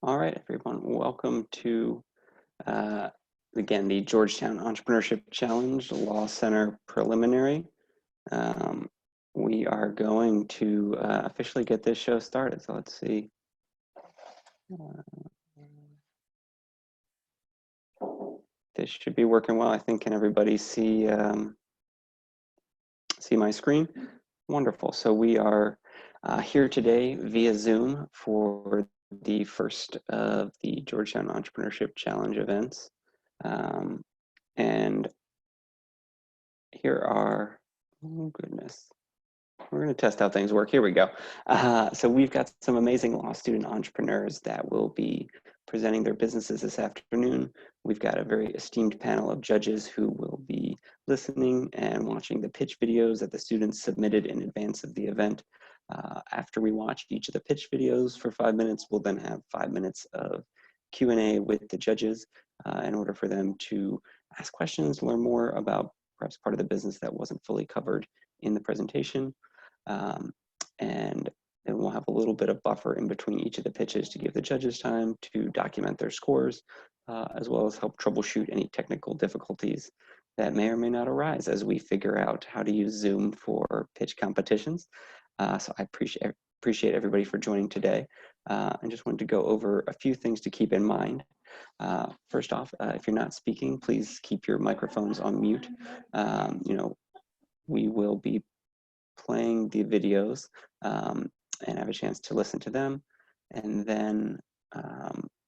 All right, everyone, welcome to, uh, again, the Georgetown Entrepreneurship Challenge Law Center Preliminary. Um, we are going to officially get this show started, so let's see. This should be working well. I think, can everybody see, see my screen? Wonderful. So we are here today via Zoom for the first of the Georgetown Entrepreneurship Challenge events. And here are, oh goodness, we're going to test how things work. Here we go. So we've got some amazing law student entrepreneurs that will be presenting their businesses this afternoon. We've got a very esteemed panel of judges who will be listening and watching the pitch videos that the students submitted in advance of the event. After we watch each of the pitch videos for 5 minutes, we'll then have 5 minutes of Q&A with the judges in order for them to ask questions, learn more about perhaps part of the business that wasn't fully covered in the presentation. And then we'll have a little bit of buffer in between each of the pitches to give the judges time to document their scores, as well as help troubleshoot any technical difficulties that may or may not arise as we figure out how to use Zoom for pitch competitions. So I appreciate everybody for joining today. I just wanted to go over a few things to keep in mind. First off, if you're not speaking, please keep your microphones on mute. We will be playing the videos and have a chance to listen to them. And then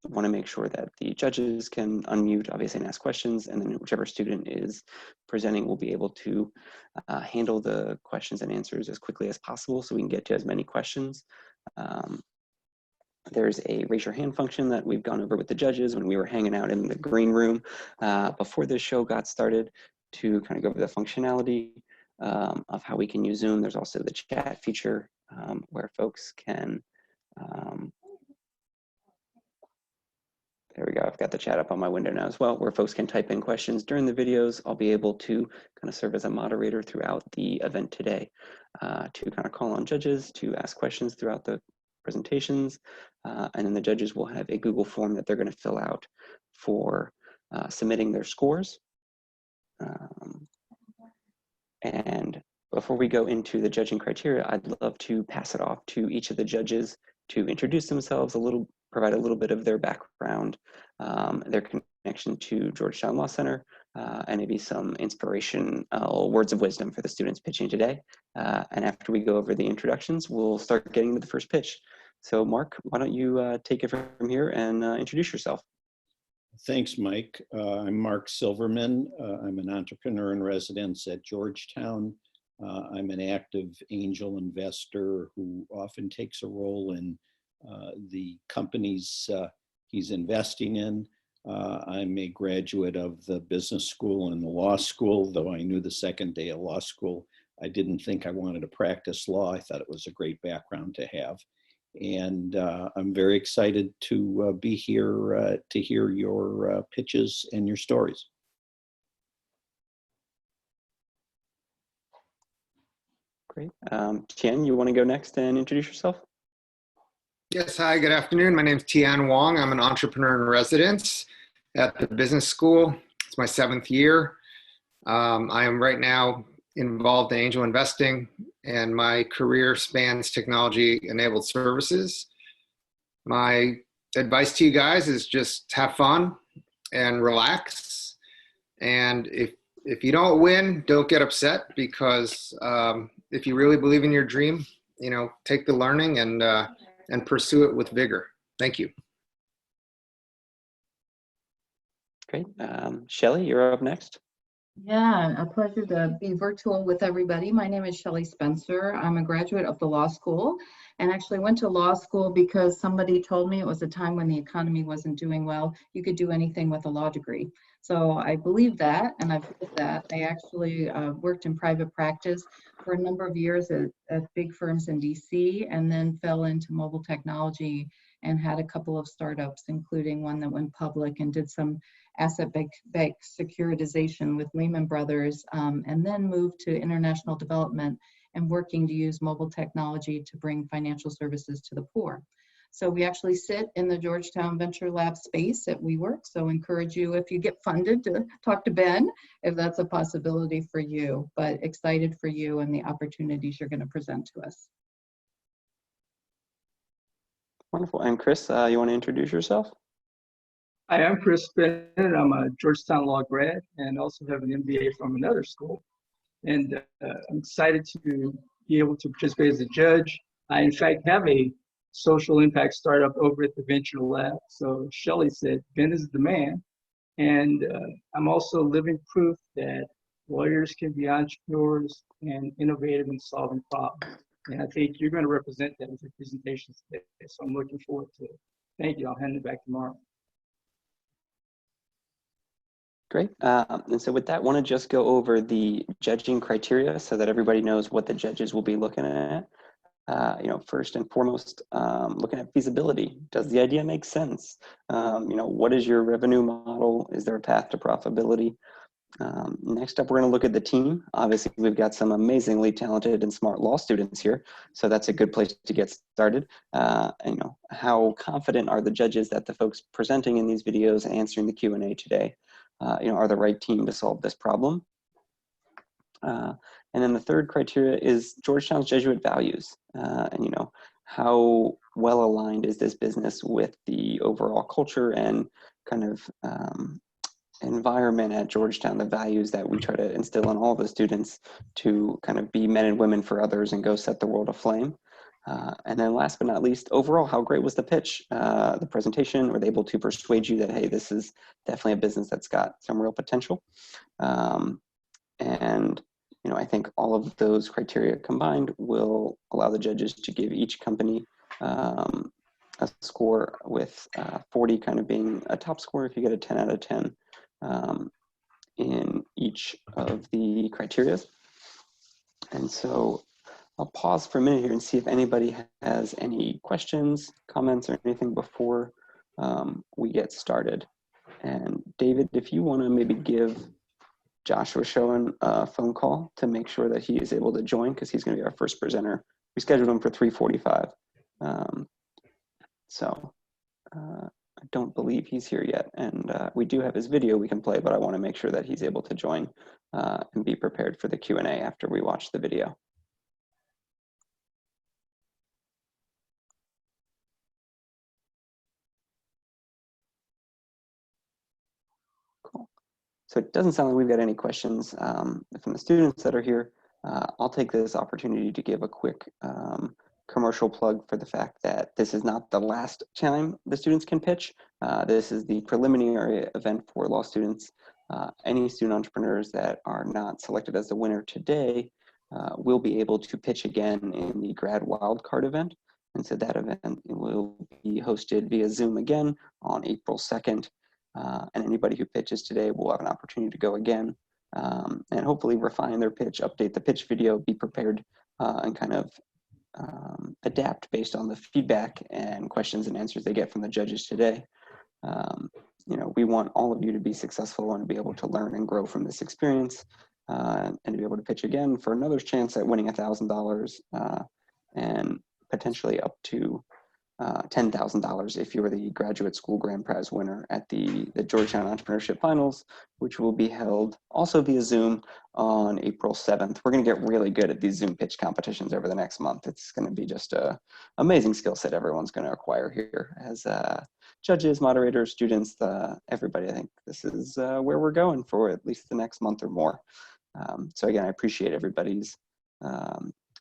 want to make sure that the judges can unmute, obviously, and ask questions. And then whichever student is presenting will be able to handle the questions and answers as quickly as possible so we can get to as many questions. There's a raise your hand function that we've gone over with the judges when we were hanging out in the green room before this show got started to kind of go over the functionality of how we can use Zoom. There's also the chat feature where folks can, there we go, I've got the chat up on my window now as well, where folks can type in questions during the videos. I'll be able to kind of serve as a moderator throughout the event today to kind of call on judges to ask questions throughout the presentations. And then the judges will have a Google form that they're going to fill out for submitting their scores. And before we go into the judging criteria, I'd love to pass it off to each of the judges to introduce themselves a little, provide a little bit of their background, their connection to Georgetown Law Center, and maybe some inspirational words of wisdom for the students pitching today. And after we go over the introductions, we'll start getting into the first pitch. So Mark, why don't you take it from here and introduce yourself? Thanks, Mike. I'm Mark Silverman. I'm an entrepreneur in residence at Georgetown. I'm an active angel investor who often takes a role in the companies he's investing in. I'm a graduate of the business school and the law school, though I knew the second day of law school, I didn't think I wanted to practice law. I thought it was a great background to have. And I'm very excited to be here to hear your pitches and your stories. Great. Tian, you want to go next and introduce yourself? Yes, hi, good afternoon. My name is Tian Wong. I'm an entrepreneur in residence at the business school. It's my 7th year. I am right now involved in angel investing, and my career spans technology-enabled services. My advice to you guys is just have fun and relax. And if you don't win, don't get upset, because if you really believe in your dream, take the learning and pursue it with vigor. Thank you. Great. Shelly, you're up next. Yeah, a pleasure to be virtual with everybody. My name is Shelly Spencer. I'm a graduate of the law school, and actually went to law school because somebody told me it was a time when the economy wasn't doing well. You could do anything with a law degree. So I believe that, and I've did that. I actually worked in private practice for a number of years at big firms in DC, and then fell into mobile technology and had a couple of startups, including one that went public and did some asset-backed securitization with Lehman Brothers, and then moved to international development and working to use mobile technology to bring financial services to the poor. So we actually sit in the Georgetown Venture Lab space at WeWork. So encourage you, if you get funded, to talk to Ben if that's a possibility for you. But excited for you and the opportunities you're going to present to us. Wonderful. And Chris, you want to introduce yourself? Hi, I'm Chris Bennett. I'm a Georgetown law grad and also have an MBA from another school. And I'm excited to be able to participate as a judge. I, in fact, have a social impact startup over at the Venture Lab. So Shelley said, Ben is the man. And I'm also living proof that lawyers can be entrepreneurs and innovative in solving problems. And I think you're going to represent that with your presentations today. So I'm looking forward to it. Thank you. I'll hand it back to Mark. Great. And so with that, want to just go over the judging criteria so that everybody knows what the judges will be looking at. First and foremost, looking at feasibility. Does the idea make sense? What is your revenue model? Is there a path to profitability? Next up, we're going to look at the team. Obviously, we've got some amazingly talented and smart law students here, so that's a good place to get started. How confident are the judges that the folks presenting in these videos and answering the Q&A today, are the right team to solve this problem? And then the third criteria is Georgetown's Jesuit values. How well aligned is this business with the overall culture and kind of environment at Georgetown, the values that we try to instill in all the students to kind of be men and women for others and go set the world aflame. And then last but not least, overall, how great was the pitch, the presentation? Were they able to persuade you that, hey, this is definitely a business that's got some real potential? I think all of those criteria combined will allow the judges to give each company a score, with 40 kind of being a top score if you get a 10 out of 10 in each of the criteria. And so I'll pause for a minute here and see if anybody has any questions, comments, or anything before we get started. And David, if you want to maybe give Joshua Schoen a phone call to make sure that he is able to join, because he's going to be our first presenter. We scheduled him for 3:45. I don't believe he's here yet. And we do have his video we can play, but I want to make sure that he's able to join and be prepared for the Q&A after we watch the video. Cool. So it doesn't sound like we've got any questions from the students that are here. I'll take this opportunity to give a quick commercial plug for the fact that this is not the last time the students can pitch. This is the preliminary event for law students. Any student entrepreneurs that are not selected as the winner today will be able to pitch again in the grad wildcard event. And so that event will be hosted via Zoom again on April 2nd. And anybody who pitches today will have an opportunity to go again and hopefully refine their pitch, update the pitch video, be prepared and kind of adapt based on the feedback and questions and answers they get from the judges today. We want all of you to be successful and be able to learn and grow from this experience and to be able to pitch again for another chance at winning $1,000 and potentially up to $10,000 if you were the graduate school grand prize winner at the Georgetown Entrepreneurship Finals, which will be held also via Zoom on April 7th. We're going to get really good at these Zoom pitch competitions over the next month. It's going to be just an amazing skill set everyone's going to acquire here as judges, moderators, students, everybody. I think this is where we're going for at least the next month or more. So again, I appreciate everybody's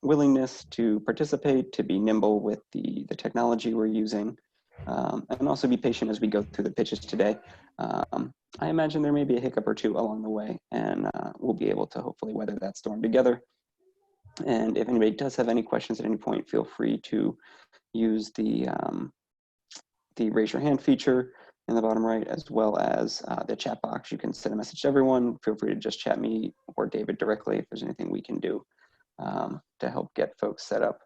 willingness to participate, to be nimble with the technology we're using, and also be patient as we go through the pitches today. I imagine there may be a hiccup or two along the way, and we'll be able to hopefully weather that storm together. And if anybody does have any questions at any point, feel free to use the raise your hand feature in the bottom right, as well as the chat box. You can send a message to everyone. Feel free to just chat me or David directly if there's anything we can do to help get folks set up.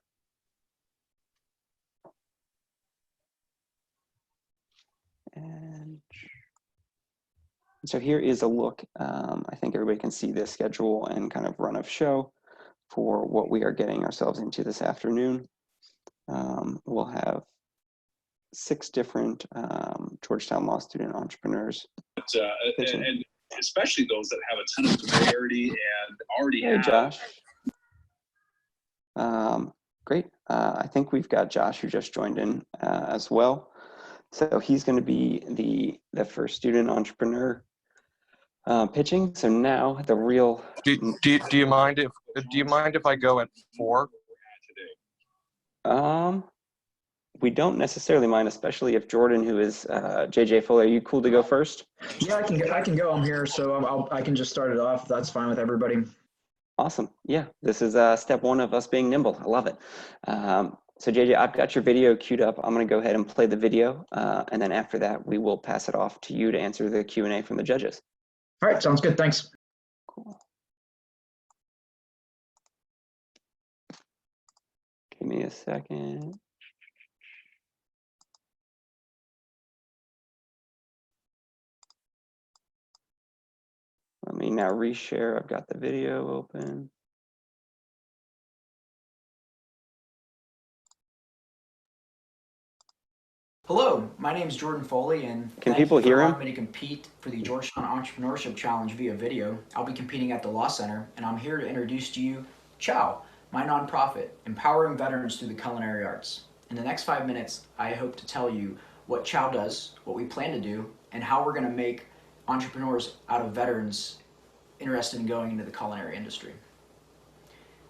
And so here is a look. I think everybody can see the schedule and kind of run of show for what we are getting ourselves into this afternoon. We'll have 6 different Georgetown law student entrepreneurs. And especially those that have a ton of familiarity and already Hey, have. Josh. Great. I think we've got Josh who just joined in as well. So he's going to be the first student entrepreneur pitching. So now the real. Do you mind if I go at 4? We don't necessarily mind, especially if Jordan, who is JJ Fuller, are you cool to go first? Yeah, I can go. I'm here, so I can just start it off. That's fine with everybody. Awesome. Yeah, this is step 1 of us being nimble. I love it. So JJ, I've got your video queued up. I'm going to go ahead and play the video, and then after that, we will pass it off to you to answer the Q&A from the judges. All right, sounds good. Thanks. Cool. Give me a second. Let me now reshare. I've got the video open. Hello, my name is Jordan Foley, and Can people hear him? allowing me to compete for the Georgetown Entrepreneurship Challenge via video. I'll be competing at the Law Center, and I'm here to introduce to you Chow, my nonprofit, empowering veterans through the culinary arts. In the next 5 minutes, I hope to tell you what Chow does, what we plan to do, and how we're going to make entrepreneurs out of veterans interested in going into the culinary industry.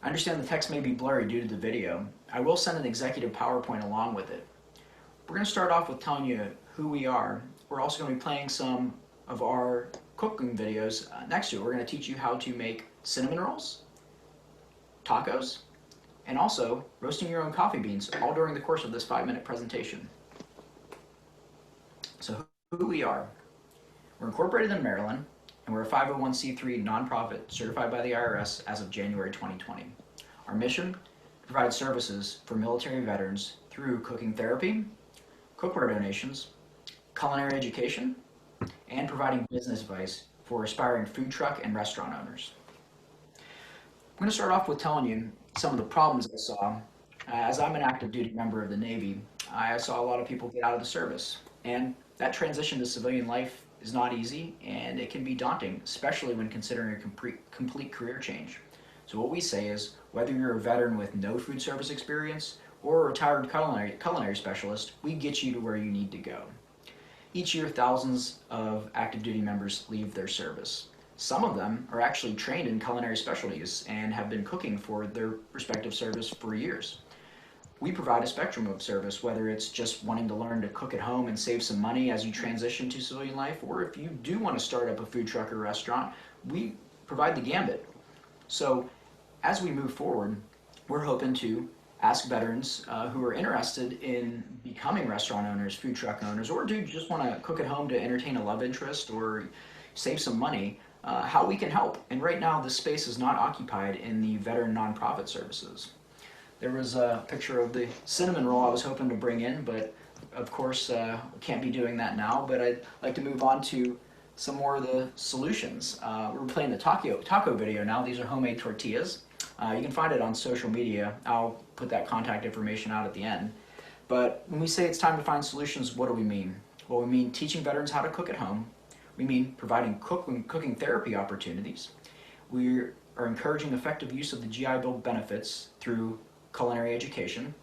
I understand the text may be blurry due to the video. I will send an executive PowerPoint along with it. We're going to start off with telling you who we are. We're also going to be playing some of our cooking videos next to it. We're going to teach you how to make cinnamon rolls, tacos, and also roasting your own coffee beans, all during the course of this 5-minute presentation. So who we are. We're incorporated in Maryland, and we're a 501c3 nonprofit certified by the IRS as of January 2020. Our mission: to provide services for military veterans through cooking therapy, cookware donations, culinary education, and providing business advice for aspiring food truck and restaurant owners. I'm going to start off with telling you some of the problems I saw. As I'm an active duty member of the Navy, I saw a lot of people get out of the service, and that transition to civilian life is not easy, and it can be daunting, especially when considering a complete career change. So what we say is, whether you're a veteran with no food service experience or a retired culinary specialist, we get you to where you need to go. Each year, thousands of active duty members leave their service. Some of them are actually trained in culinary specialties and have been cooking for their respective service for years. We provide a spectrum of service, whether it's just wanting to learn to cook at home and save some money as you transition to civilian life, or if you do want to start up a food truck or restaurant, we provide the gambit. So as we move forward, we're hoping to ask veterans who are interested in becoming restaurant owners, food truck owners, or do just want to cook at home to entertain a love interest or save some money, how we can help. And right now, this space is not occupied in the veteran nonprofit services. There was a picture of the cinnamon roll I was hoping to bring in, but of course can't be doing that now. But I'd like to move on to some more of the solutions. We're playing the taco video now. These are homemade tortillas. You can find it on social media. I'll put that contact information out at the end. But when we say it's time to find solutions, what do we mean? Well, we mean teaching veterans how to cook at home. We mean providing cooking therapy opportunities. We are encouraging effective use of the GI Bill benefits through culinary education,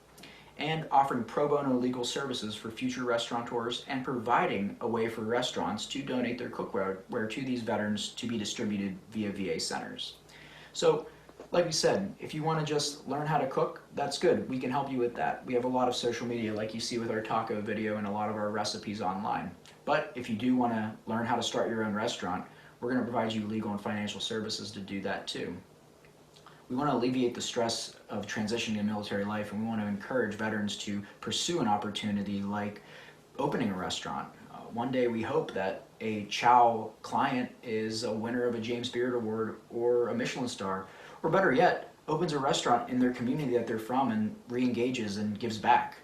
and offering pro bono legal services for future restaurateurs, and providing a way for restaurants to donate their cookware to these veterans to be distributed via VA centers. So, like we said, if you want to just learn how to cook, that's good. We can help you with that. We have a lot of social media, like you see with our taco video, and a lot of our recipes online. But if you do want to learn how to start your own restaurant, we're going to provide you legal and financial services to do that too. We want to alleviate the stress of transitioning to military life, and we want to encourage veterans to pursue an opportunity like opening a restaurant. One day we hope that a Chow client is a winner of a James Beard Award or a Michelin star, or better yet, opens a restaurant in their community that they're from and re-engages and gives back.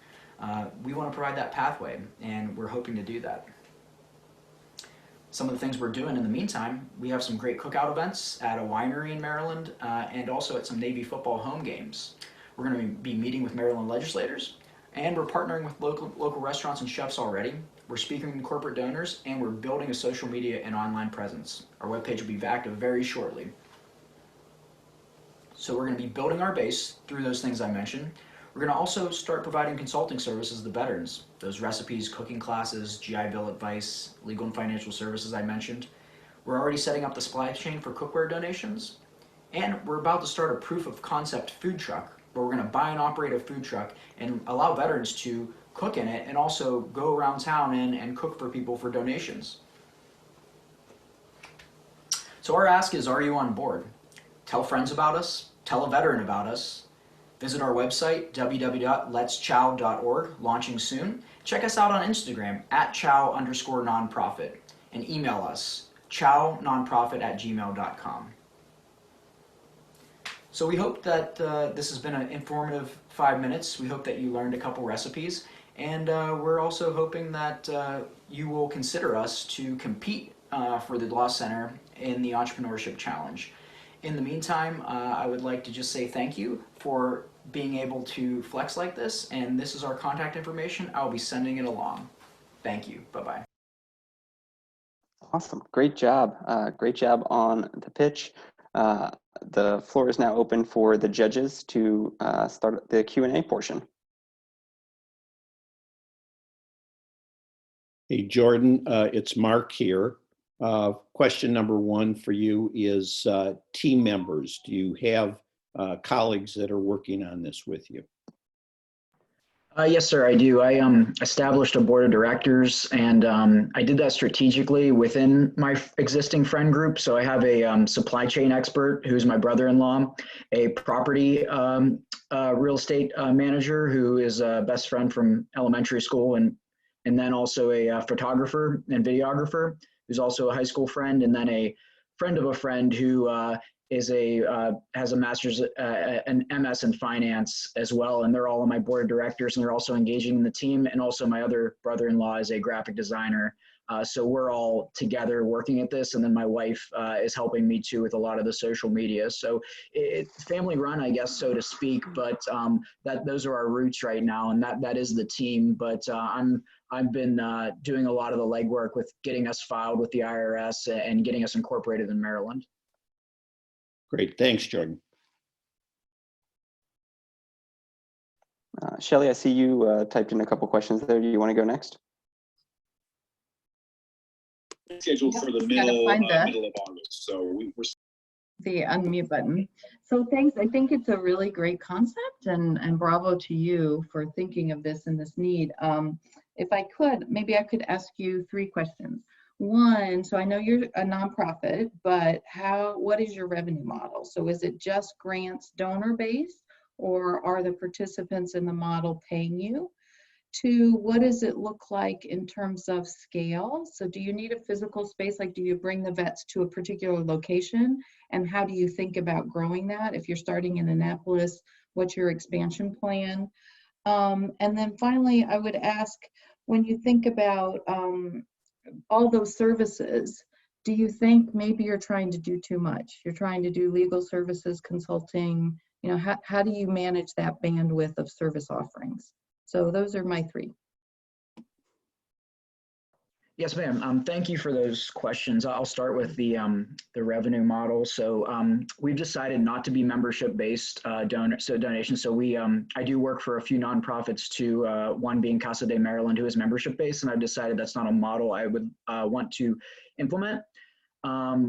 We want to provide that pathway, and we're hoping to do that. Some of the things we're doing in the meantime, we have some great cookout events at a winery in Maryland and also at some Navy football home games. We're going to be meeting with Maryland legislators, And we're partnering with local restaurants and chefs already. We're speaking to corporate donors, and we're building a social media and online presence. Our webpage will be active very shortly. So we're going to be building our base through those things I mentioned. We're going to also start providing consulting services to veterans. Those recipes, cooking classes, GI Bill advice, legal and financial services I mentioned. We're already setting up the supply chain for cookware donations. And we're about to start a proof of concept food truck, where we're going to buy and operate a food truck and allow veterans to cook in it and also go around town and cook for people for donations. So our ask is, are you on board? Tell friends about us, tell a veteran about us, visit our website, www.letschow.org, launching soon. Check us out on Instagram, @chow_nonprofit, and email us, chownonprofit@gmail.com. So we hope that this has been an informative 5 minutes. We hope that you learned a couple recipes, and we're also hoping that you will consider us to compete for the Law Center in the Entrepreneurship Challenge. In the meantime, I would like to just say thank you for being able to flex like this, and this is our contact information. I'll be sending it along. Thank you. Bye-bye. Awesome. Great job. Great job on the pitch. The floor is now open for the judges to start the Q&A portion. Hey, Jordan, it's Mark here. Question number one for you is team members. Do you have colleagues that are working on this with you? Yes, sir, I do. I established a board of directors, and I did that strategically within my existing friend group. So I have a supply chain expert who's my brother-in-law, a property real estate manager who is a best friend from elementary school, and then also a photographer and videographer who's also a high school friend, and then a friend of a friend who has a master's, an MS in finance as well, and they're all on my board of directors, and they're also engaging in the team. And also my other brother-in-law is a graphic designer, so we're all together working at this. And then my wife is helping me too with a lot of the social media. So it's family run, I guess, so to speak. But those are our roots right now, and that is the team. But I've been doing a lot of the legwork with getting us filed with the IRS and getting us incorporated in Maryland. Great, thanks, Jordan. Shelly, I see you typed in a couple questions there. Do you want to go next? Scheduled for the middle of August, so we're the unmute button. So thanks. I think it's a really great concept, and bravo to you for thinking of this and this need. If I could, maybe I could ask you 3 questions. One, so I know you're a nonprofit, but what is your revenue model? So is it just grants donor based, or are the participants in the model paying you? 2, what does it look like in terms of scale? So do you need a physical space? Like, do you bring the vets to a particular location? And how do you think about growing that? If you're starting in Annapolis, what's your expansion plan? And then finally, I would ask, when you think about all those services, do you think maybe you're trying to do too much? You're trying to do legal services, consulting, how do you manage that bandwidth of service offerings? So those are my 3. Yes, ma'am. Thank you for those questions. I'll start with the revenue model. So we've decided not to be membership-based donations. So I do work for a few nonprofits too. One being Casa de Maryland, who is membership-based, and I've decided that's not a model I would want to implement.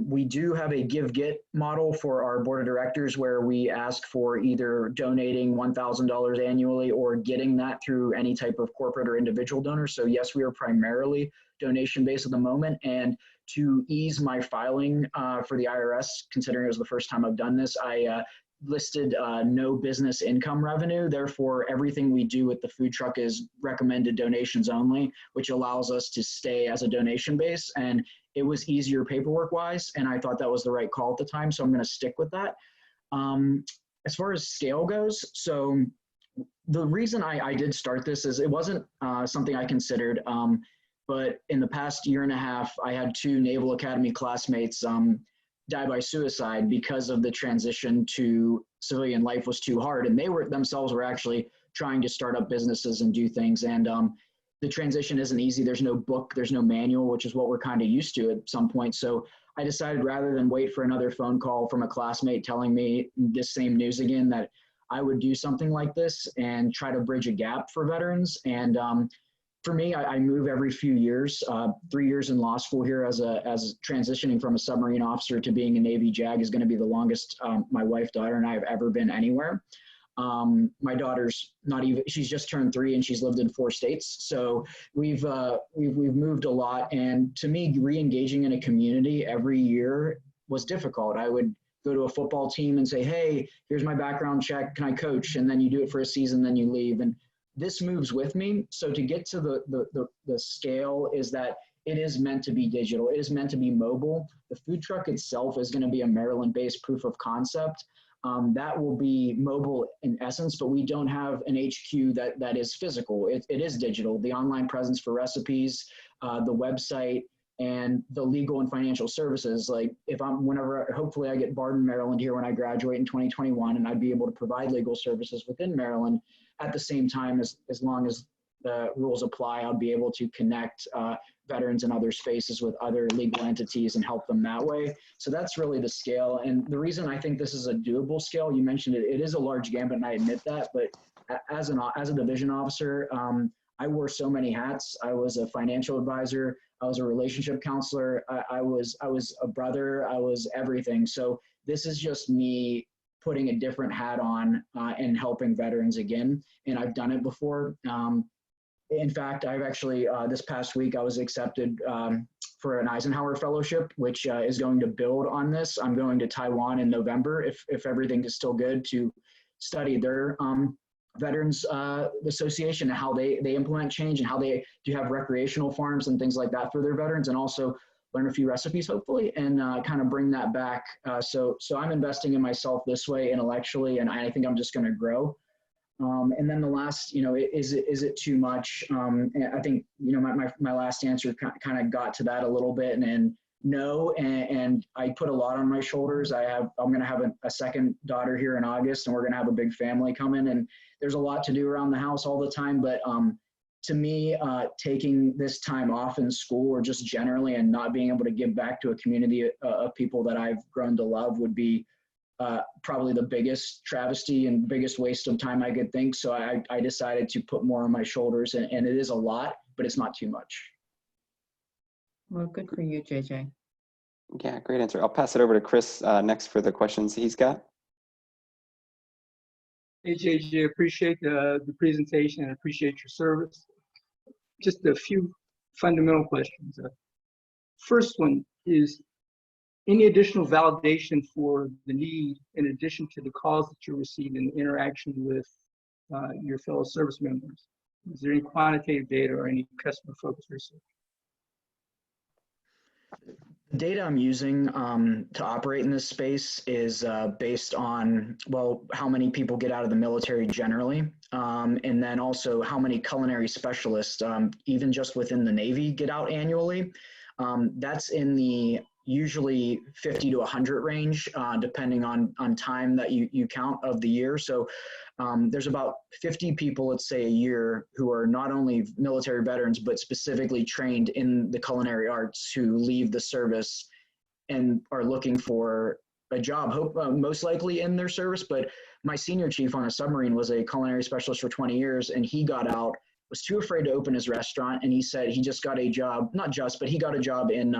We do have a give-get model for our board of directors, where we ask for either donating $1,000 annually or getting that through any type of corporate or individual donor. So yes, we are primarily donation-based at the moment. And to ease my filing for the IRS, considering it was the first time I've done this, I listed no business income revenue. Therefore, everything we do with the food truck is recommended donations only, which allows us to stay as a donation base. And it was easier paperwork wise, and I thought that was the right call at the time, so I'm going to stick with that. As far as scale goes, so the reason I did start this is it wasn't something I considered, but in the past year and a half, I had 2 Naval Academy classmates die by suicide because of the transition to civilian life was too hard, and they themselves were actually trying to start up businesses and do things. And the transition isn't easy. There's no book, there's no manual, which is what we're kind of used to at some point. So I decided rather than wait for another phone call from a classmate telling me this same news again, that I would do something like this and try to bridge a gap for veterans. And for me, I move every few years. 3 years in law school here as transitioning from a submarine officer to being a Navy JAG is going to be the longest my wife, daughter, and I have ever been anywhere. My daughter's she's just turned 3 and she's lived in 4 states. So we've moved a lot. And to me, re-engaging in a community every year was difficult. I would go to a football team and say, hey, here's my background check. Can I coach? And then you do it for a season, then you leave. And this moves with me. So to get to the scale is that it is meant to be digital. It is meant to be mobile. The food truck itself is going to be a Maryland-based proof of concept. That will be mobile in essence, but we don't have an HQ that is physical. It is digital. The online presence for recipes, the website, and the legal and financial services. Like hopefully I get barred in Maryland here when I graduate in 2021, and I'd be able to provide legal services within Maryland at the same time as long as the rules apply, I'll be able to connect veterans and other spaces with other legal entities and help them that way. So that's really the scale. And the reason I think this is a doable scale, you mentioned it, it is a large gambit, and I admit that, but as a division officer, I wore so many hats. I was a financial advisor. I was a relationship counselor. I was a brother. I was everything. So this is just me putting a different hat on and helping veterans again. And I've done it before. In fact, I've actually, this past week, I was accepted for an Eisenhower Fellowship, which is going to build on this. I'm going to Taiwan in November, if everything is still good, to study their Veterans Association and how they implement change and how they do have recreational farms and things like that for their veterans, and also learn a few recipes, hopefully, and kind of bring that back. So I'm investing in myself this way intellectually, and I think I'm just going to grow. And then the last, is it too much? I think, my last answer kind of got to that a little bit, and no, and I put a lot on my shoulders. I'm going to have a second daughter here in August, and we're going to have a big family coming, and there's a lot to do around the house all the time. But to me, taking this time off in school or just generally and not being able to give back to a community of people that I've grown to love would be probably the biggest travesty and biggest waste of time I could think. So I decided to put more on my shoulders, and it is a lot, but it's not too much. Well, good for you, JJ. Yeah, great answer. I'll pass it over to Chris next for the questions he's got. Hey, JJ, appreciate the presentation and appreciate your service. Just a few fundamental questions. First one is, any additional validation for the need in addition to the calls that you receive in interaction with your fellow service members? Is there any quantitative data or any customer focused research? The data I'm using to operate in this space is based on, well, how many people get out of the military generally, and then also how many culinary specialists, even just within the Navy, get out annually. That's in the usually 50 to 100 range, depending on time that you count of the year. So there's about 50 people, let's say, a year who are not only military veterans, but specifically trained in the culinary arts, who leave the service and are looking for a job, most likely in their service. But my senior chief on a submarine was a culinary specialist for 20 years, and he got out, was too afraid to open his restaurant, and he said he just got a job, but he got a job in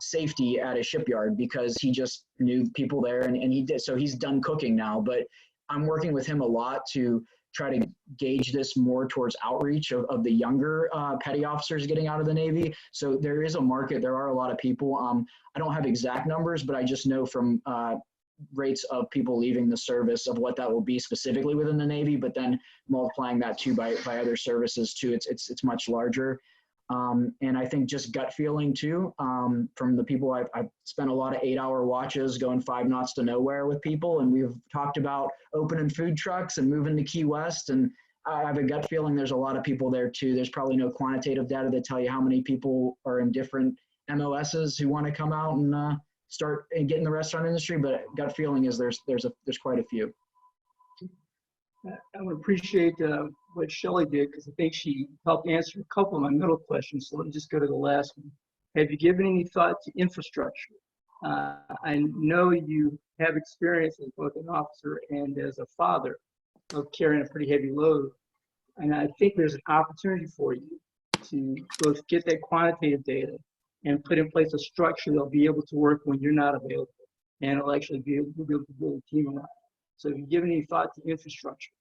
safety at a shipyard because he just knew people there, and he did. So he's done cooking now, but I'm working with him a lot to try to gauge this more towards outreach of the younger petty officers getting out of the Navy. So there is a market. There are a lot of people. I don't have exact numbers, but I just know from rates of people leaving the service of what that will be specifically within the Navy, but then multiplying that too by other services too, it's much larger. And I think just gut feeling too, from the people I've spent a lot of 8-hour watches going 5 knots to nowhere with people, and we've talked about opening food trucks and moving to Key West, and I have a gut feeling there's a lot of people there too. There's probably no quantitative data that tell you how many people are in different MOSs who want to come out and start and get in the restaurant industry, but gut feeling is there's quite a few. I would appreciate what Shelley did, because I think she helped answer a couple of my middle questions. So let me just go to the last one. Have you given any thought to infrastructure? I know you have experience as both an officer and as a father of carrying a pretty heavy load. And I think there's an opportunity for you to both get that quantitative data and put in place a structure that'll be able to work when you're not available. And it'll actually be able to build a team around. So have you given any thought to infrastructure?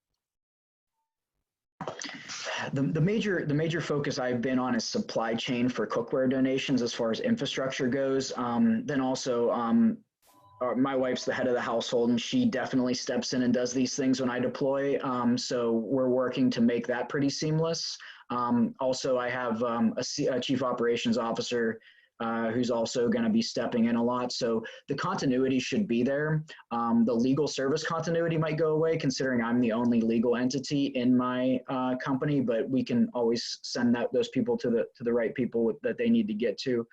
The major focus I've been on is supply chain for cookware donations as far as infrastructure goes. Then also, my wife's the head of the household, and she definitely steps in and does these things when I deploy. So we're working to make that pretty seamless. Also, I have a chief operations officer who's also going to be stepping in a lot. So the continuity should be there. The legal service continuity might go away, considering I'm the only legal entity in my company, but we can always send those people to the right people that they need to get to.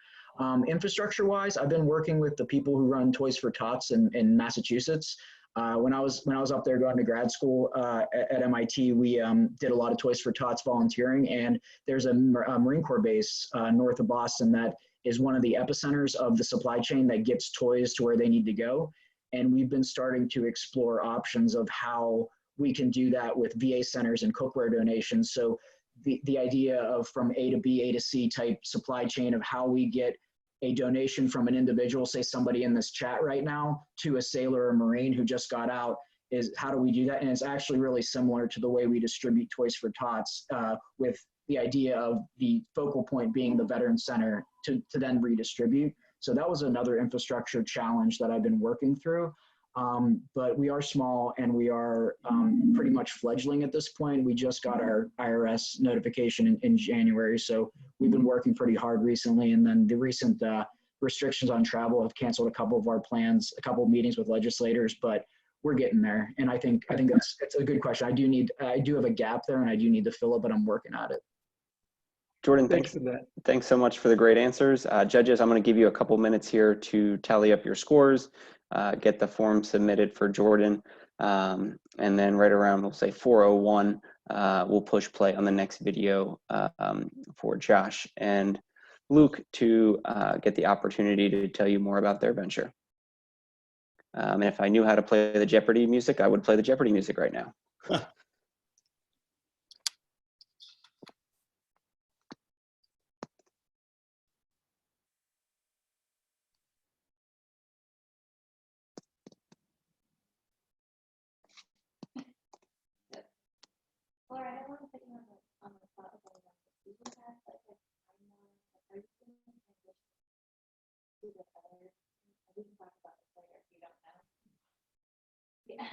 Infrastructure-wise, I've been working with the people who run Toys for Tots in Massachusetts. When I was up there going to grad school at MIT, we did a lot of Toys for Tots volunteering, and there's a Marine Corps base north of Boston that is one of the epicenters of the supply chain that gets toys to where they need to go. And we've been starting to explore options of how we can do that with VA centers and cookware donations. So the idea of from A to B, A to C type supply chain of how we get a donation from an individual, say somebody in this chat right now, to a sailor or Marine who just got out, is how do we do that? And it's actually really similar to the way we distribute Toys for Tots, with the idea of the focal point being the Veteran Center to then redistribute. So that was another infrastructure challenge that I've been working through. But we are small and we are pretty much fledgling at this point. We just got our IRS notification in January. So we've been working pretty hard recently. And then the recent restrictions on travel have canceled a couple of our plans, a couple of meetings with legislators, but we're getting there. And I think it's a good question. I do have a gap there and I do need to fill it, but I'm working at it. Jordan, thanks so much for the great answers. Judges, I'm going to give you a couple minutes here to tally up your scores, get the form submitted for Jordan, and then right around, we'll say 4:01, we'll push play on the next video for Josh and Luke to get the opportunity to tell you more about their venture. And if I knew how to play the Jeopardy music, I would play the Jeopardy music right now. Laura, I don't want to put you on the spot of what you have, but if I'm more are you going to transition to the other? We can talk about this later if you don't know. Yeah.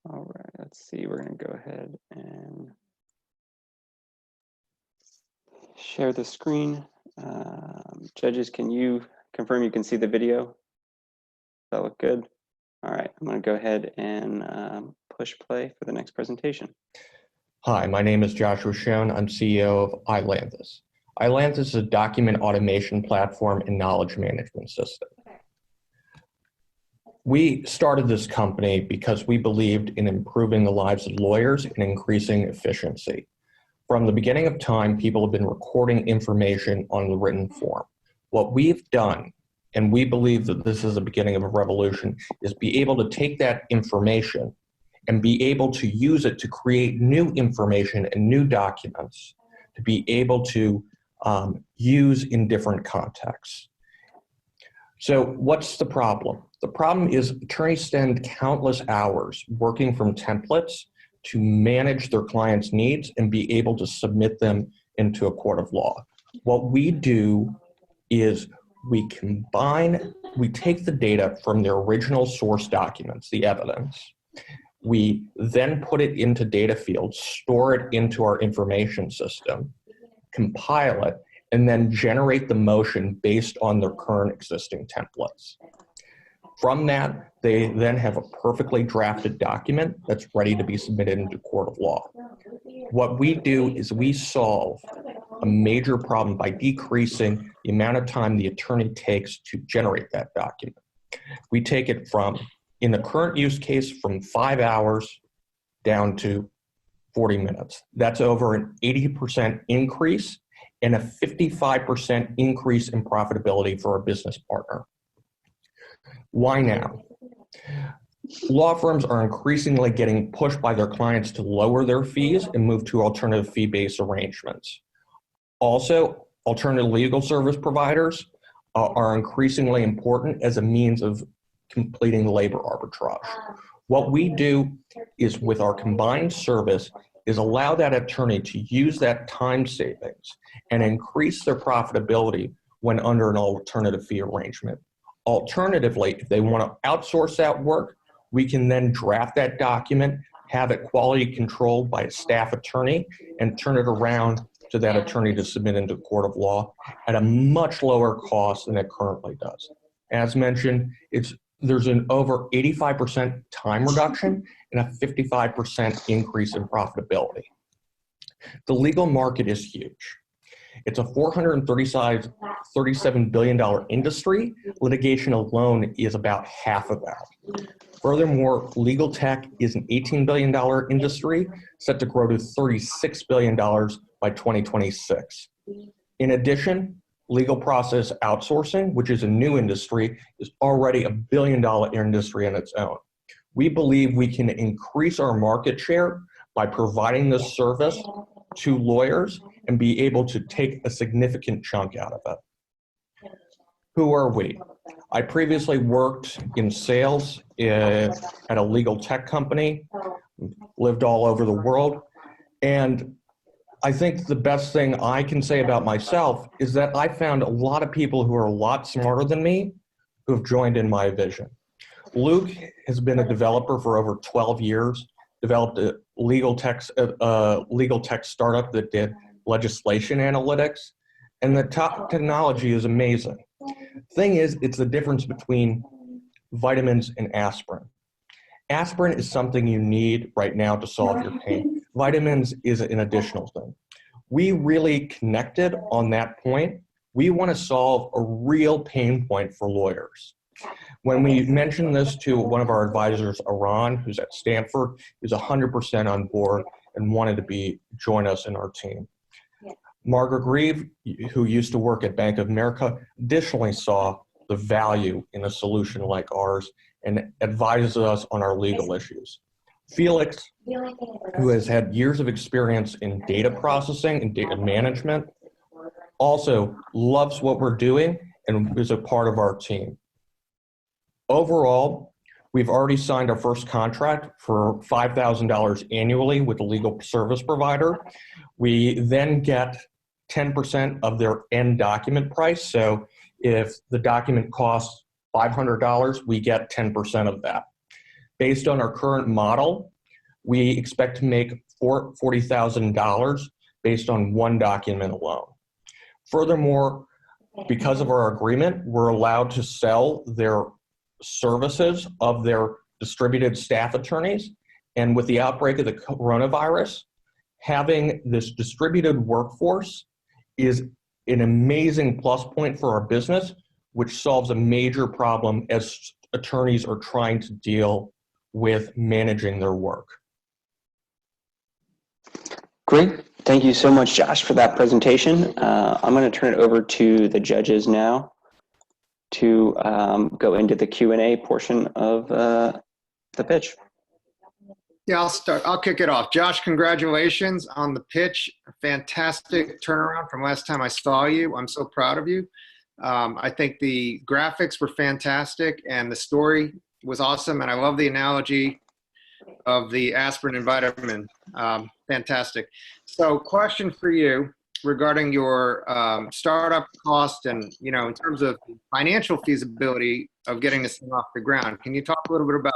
All right, let's see, we're going to go ahead and share the screen. Judges, can you confirm you can see the video? Does that look good? All right, I'm going to go ahead and push play for the next presentation. Hi, my name is Joshua Schoen. I'm CEO of Ilanthus. Ilanthus is a document automation platform and knowledge management system. We started this company because we believed in improving the lives of lawyers and increasing efficiency. From the beginning of time, people have been recording information on the written form. What we've done, and we believe that this is the beginning of a revolution, is be able to take that information and be able to use it to create new information and new documents to be able to use in different contexts. So what's the problem? The problem is attorneys spend countless hours working from templates to manage their clients' needs and be able to submit them into a court of law. What we do is we take the data from their original source documents, the evidence, We then put it into data fields, store it into our information system, compile it, and then generate the motion based on their current existing templates. From that, they then have a perfectly drafted document that's ready to be submitted into court of law. What we do is we solve a major problem by decreasing the amount of time the attorney takes to generate that document. We take it from, in the current use case, from 5 hours down to 40 minutes. That's over an 80% increase and a 55% increase in profitability for a business partner. Why now? Law firms are increasingly getting pushed by their clients to lower their fees and move to alternative fee-based arrangements. Also, alternative legal service providers are increasingly important as a means of completing labor arbitrage. What we do is, with our combined service, is allow that attorney to use that time savings and increase their profitability when under an alternative fee arrangement. Alternatively, if they want to outsource that work, we can then draft that document, have it quality controlled by a staff attorney, and turn it around to that attorney to submit into court of law at a much lower cost than it currently does. As mentioned, there's an over 85% time reduction and a 55% increase in profitability. The legal market is huge. It's a $437 billion industry. Litigation alone is about half of that. Furthermore, legal tech is an $18 billion industry set to grow to $36 billion by 2026. In addition, legal process outsourcing, which is a new industry, is already a $1 billion industry in its own. We believe we can increase our market share by providing this service to lawyers and be able to take a significant chunk out of it. Who are we? I previously worked in sales at a legal tech company, lived all over the world, and I think the best thing I can say about myself is that I found a lot of people who are a lot smarter than me who have joined in my vision. Luke has been a developer for over 12 years, developed a legal tech startup that did legislation analytics, and the technology is amazing. Thing is, it's the difference between vitamins and aspirin. Aspirin is something you need right now to solve your pain. Vitamins is an additional thing. We really connected on that point. We want to solve a real pain point for lawyers. When we mentioned this to one of our advisors, Aran, who's at Stanford, is 100% on board and wanted to join us in our team. Margaret Grieve, who used to work at Bank of America, additionally saw the value in a solution like ours and advises us on our legal issues. Felix, who has had years of experience in data processing and data management, also loves what we're doing and is a part of our team. Overall, we've already signed our first contract for $5,000 annually with a legal service provider. We then get 10% of their end document price. So if the document costs $500, we get 10% of that. Based on our current model, we expect to make $40,000 based on one document alone. Furthermore, because of our agreement, we're allowed to sell their services of their distributed staff attorneys. And with the outbreak of the coronavirus, having this distributed workforce is an amazing plus point for our business, which solves a major problem as attorneys are trying to deal with managing their work. Great. Thank you so much, Josh, for that presentation. I'm going to turn it over to the judges now to go into the Q&A portion of the pitch. Yeah, I'll start. I'll kick it off. Josh, congratulations on the pitch. A fantastic turnaround from last time I saw you. I'm so proud of you. I think the graphics were fantastic and the story was awesome. And I love the analogy of the aspirin and vitamin. Fantastic. So question for you regarding your startup cost and, you know, in terms of financial feasibility of getting this thing off the ground. Can you talk a little bit about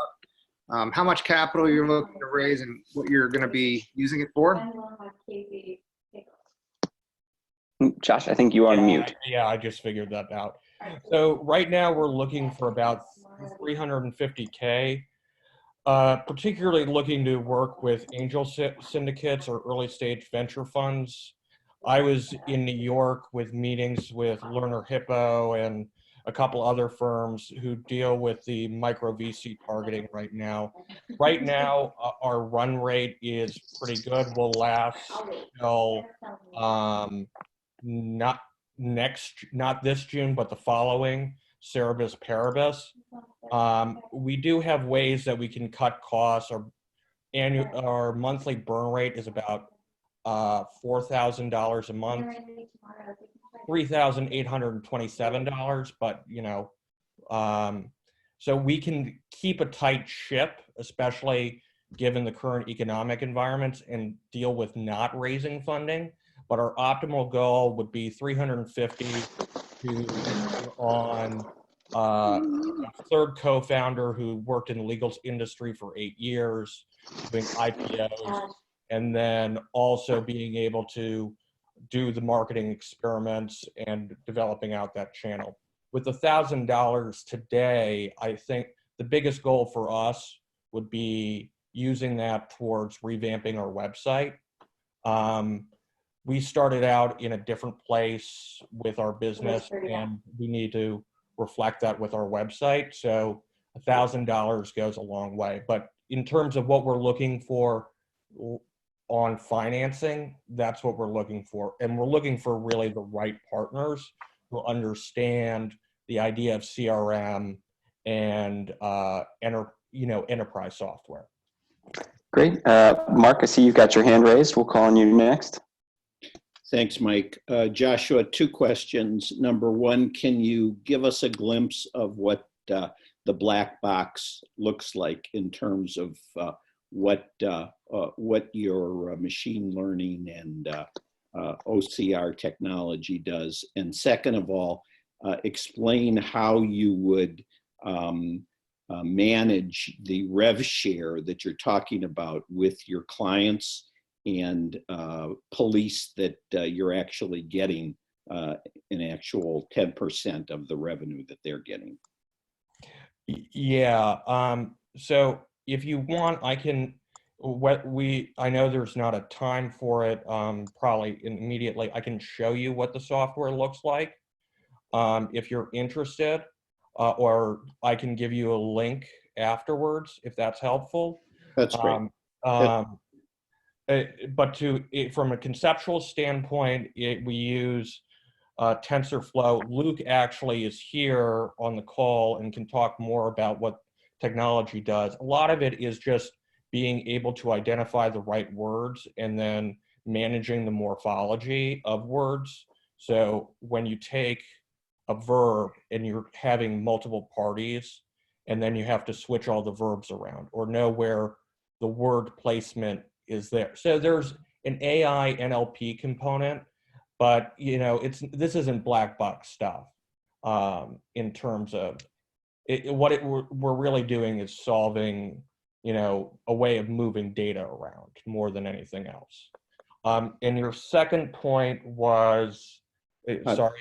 how much capital you're looking to raise and what you're going to be using it for. Josh, I think you are on mute. Yeah, I just figured that out. So right now we're looking for about 350K, particularly looking to work with angel syndicates or early stage venture funds. I was in New York with meetings with Lerner Hippo and a couple other firms who deal with the micro VC targeting right now. Right now, our run rate is pretty good. We'll last till not this June, but the following, Cerebus Paribus. We do have ways that we can cut costs. Our monthly burn rate is about $4,000 a month, $3,827, but so we can keep a tight ship, especially given the current economic environments, and deal with not raising funding. But our optimal goal would be 350 to on a third co-founder who worked in the legal industry for 8 years, doing IPOs, and then also being able to do the marketing experiments and developing out that channel. With $1,000 today, I think the biggest goal for us would be using that towards revamping our website. We started out in a different place with our business, and we need to reflect that with our website. So $1,000 goes a long way. But in terms of what we're looking for on financing, that's what we're looking for. And we're looking for really the right partners who understand the idea of CRM and enterprise software. Great. Mark, I see you've got your hand raised. We'll call on you next. Thanks, Mike. Joshua, 2 questions. Number 1, can you give us a glimpse of what the black box looks like in terms of what your machine learning and OCR technology does? And second of all, explain how you would manage the rev share that you're talking about with your clients and police that you're actually getting an actual 10% of the revenue that they're getting. Yeah. So if you want, I can. I know there's not a time for it. Probably immediately, I can show you what the software looks like if you're interested, or I can give you a link afterwards if that's helpful. That's great. But from a conceptual standpoint, we use TensorFlow. Luke actually is here on the call and can talk more about what technology does. A lot of it is just being able to identify the right words and then managing the morphology of words. So when you take a verb and you're having multiple parties, and then you have to switch all the verbs around or know where the word placement is there. So there's an AI NLP component, but this isn't black box stuff in terms of we're really doing is solving a way of moving data around more than anything else. And your second point was, sorry?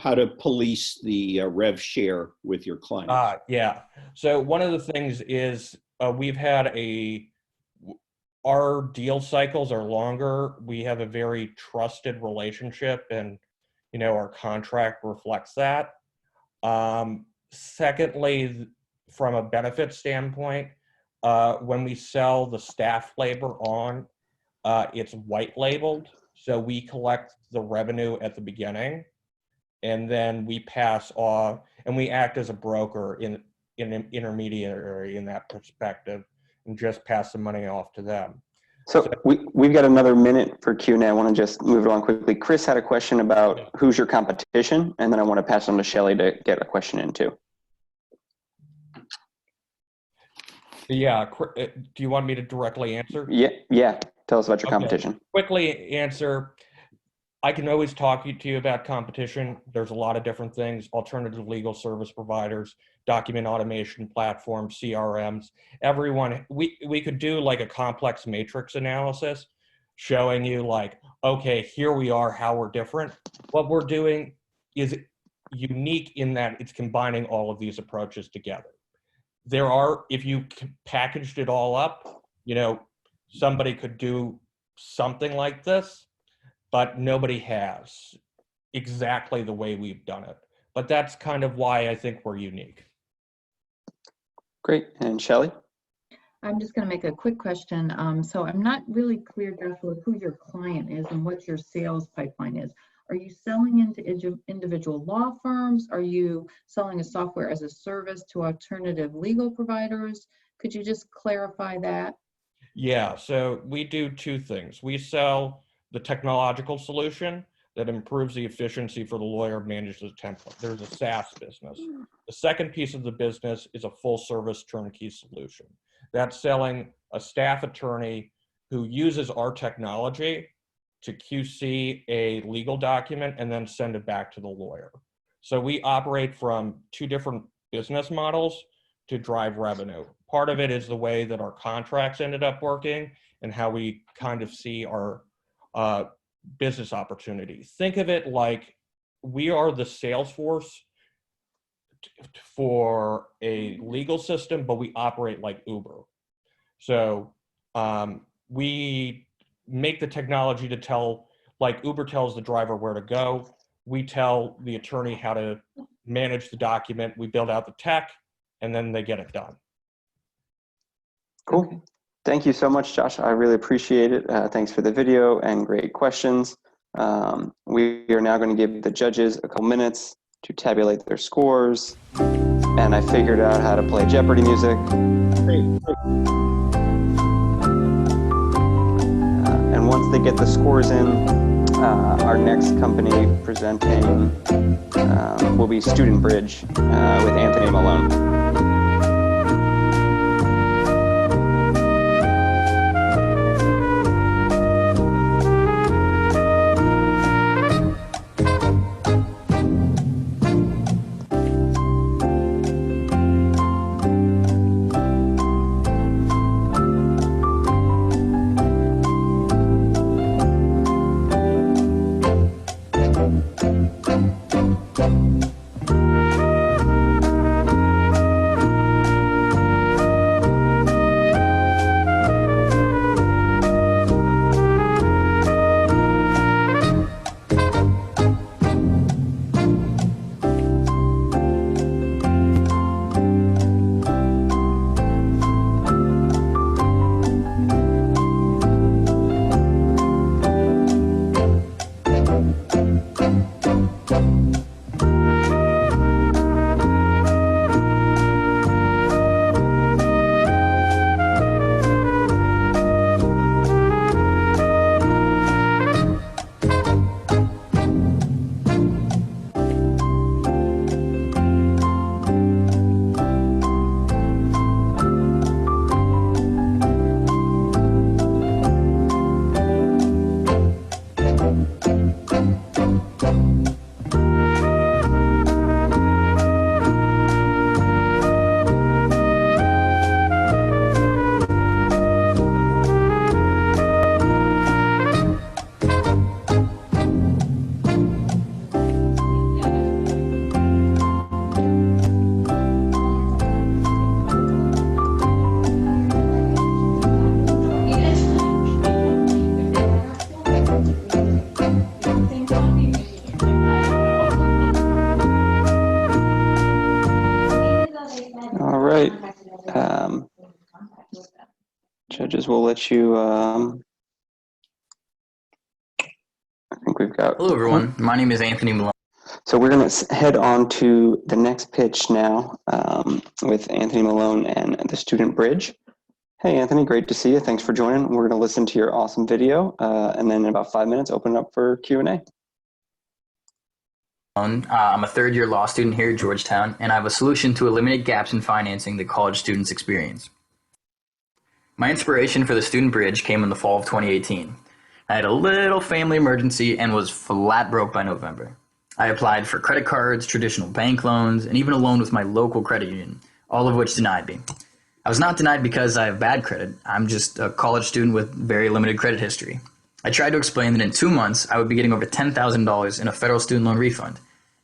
How to police the rev share with your clients. Yeah. So one of the things is we've had our deal cycles are longer. We have a very trusted relationship, and our contract reflects that. Secondly, from a benefit standpoint, when we sell the staff labor on, it's white labeled. So we collect the revenue at the beginning, and then we pass off, and we act as a broker in an intermediary in that perspective, and just pass the money off to them. So we've got another minute for Q&A. I want to just move it along quickly. Chris had a question about who's your competition, and then I want to pass on to Shelley to get a question in too. Yeah, do you want me to directly answer? Yeah. Tell us about your competition. Quickly answer. I can always talk to you about competition. There's a lot of different things, alternative legal service providers, document automation platforms, CRMs, everyone, we could do like a complex matrix analysis showing you like, okay, here we are, how we're different. What we're doing is unique in that it's combining all of these approaches together. There are, if you packaged it all up, you know, somebody could do something like this, but nobody has exactly the way we've done it. But that's kind of why I think we're unique. Great. And Shelley? I'm just going to make a quick question. So I'm not really clear, Joshua, who your client is and what your sales pipeline is. Are you selling into individual law firms? Are you selling a software as a service to alternative legal providers? Could you just clarify that? Yeah, so we do two things. We sell the technological solution that improves the efficiency for the lawyer, manages the template. There's a SaaS business. The second piece of the business is a full service turnkey solution. That's selling a staff attorney who uses our technology to QC a legal document and then send it back to the lawyer. So we operate from two different business models to drive revenue. Part of it is the way that our contracts ended up working and how we kind of see our business opportunity. Think of it like we are the Salesforce for a legal system, but we operate like Uber. So we make the technology to tell, like Uber tells the driver where to go. We tell the attorney how to manage the document. We build out the tech, and then they get it done. Cool. Thank you so much, Josh. I really appreciate it. Thanks for the video and great questions. We are now going to give the judges a couple minutes to tabulate their scores. And I figured out how to play Jeopardy music. And once they get the scores in, our next company presenting will be Student Bridge with Anthony Malone. Judges, we'll let you, I think we've got. Hello, everyone. My name is Anthony Malone. So we're going to head on to the next pitch now with Anthony Malone and the Student Bridge. Hey, Anthony, great to see you. Thanks for joining. We're going to listen to your awesome video and then in about 5 minutes, open it up for Q&A. I'm a third-year law student here at Georgetown, and I have a solution to eliminate gaps in financing that college students experience. My inspiration for the Student Bridge came in the fall of 2018. I had a little family emergency and was flat broke by November. I applied for credit cards, traditional bank loans, and even a loan with my local credit union, all of which denied me. I was not denied because I have bad credit. I'm just a college student with very limited credit history. I tried to explain that in 2 months, I would be getting over $10,000 in a federal student loan refund.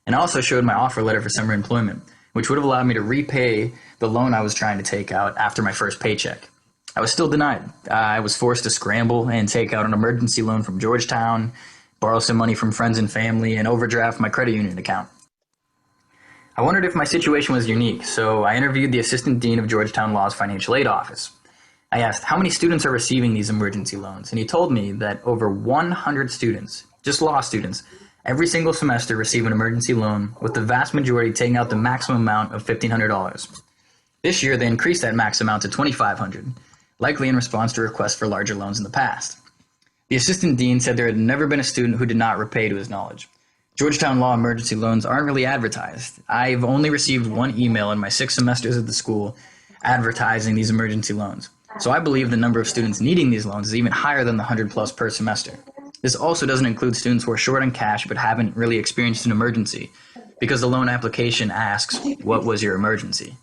And I also showed my offer letter for summer employment, which would have allowed me to repay the loan I was trying to take out after my first paycheck. I was still denied. I was forced to scramble and take out an emergency loan from Georgetown, borrow some money from friends and family, and overdraft my credit union account. I wondered if my situation was unique, so I interviewed the Assistant Dean of Georgetown Law's Financial Aid Office. I asked how many students are receiving these emergency loans, and he told me that over 100 students, just law students, every single semester receive an emergency loan, with the vast majority taking out the maximum amount of $1,500. This year, they increased that max amount to $2,500, likely in response to requests for larger loans in the past. The assistant dean said there had never been a student who did not repay to his knowledge. Georgetown Law emergency loans aren't really advertised. I've only received one email in my 6 semesters at the school advertising these emergency loans. So I believe the number of students needing these loans is even higher than the 100 plus per semester. This also doesn't include students who are short on cash but haven't really experienced an emergency, because the loan application asks, what was your emergency?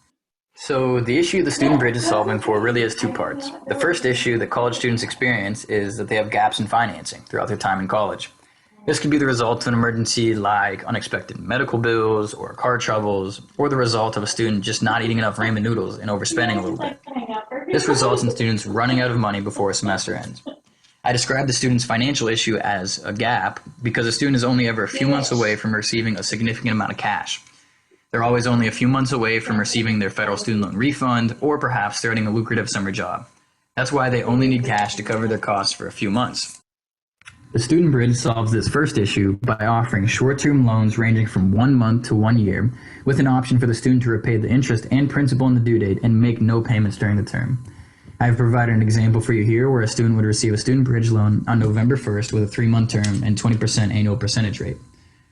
So the issue the Student Bridge is solving for really has 2 parts. The first issue that college students experience is that they have gaps in financing throughout their time in college. This could be the result of an emergency like unexpected medical bills or car troubles, or the result of a student just not eating enough ramen noodles and overspending a little bit. This results in students running out of money before a semester ends. I describe the student's financial issue as a gap because a student is only ever a few months away from receiving a significant amount of cash. They're always only a few months away from receiving their federal student loan refund or perhaps starting a lucrative summer job. That's why they only need cash to cover their costs for a few months. The Student Bridge solves this first issue by offering short-term loans ranging from 1 month to 1 year, with an option for the student to repay the interest and principal on the due date and make no payments during the term. I have provided an example for you here where a student would receive a Student Bridge loan on November 1st with a 3-month term and 20% annual percentage rate.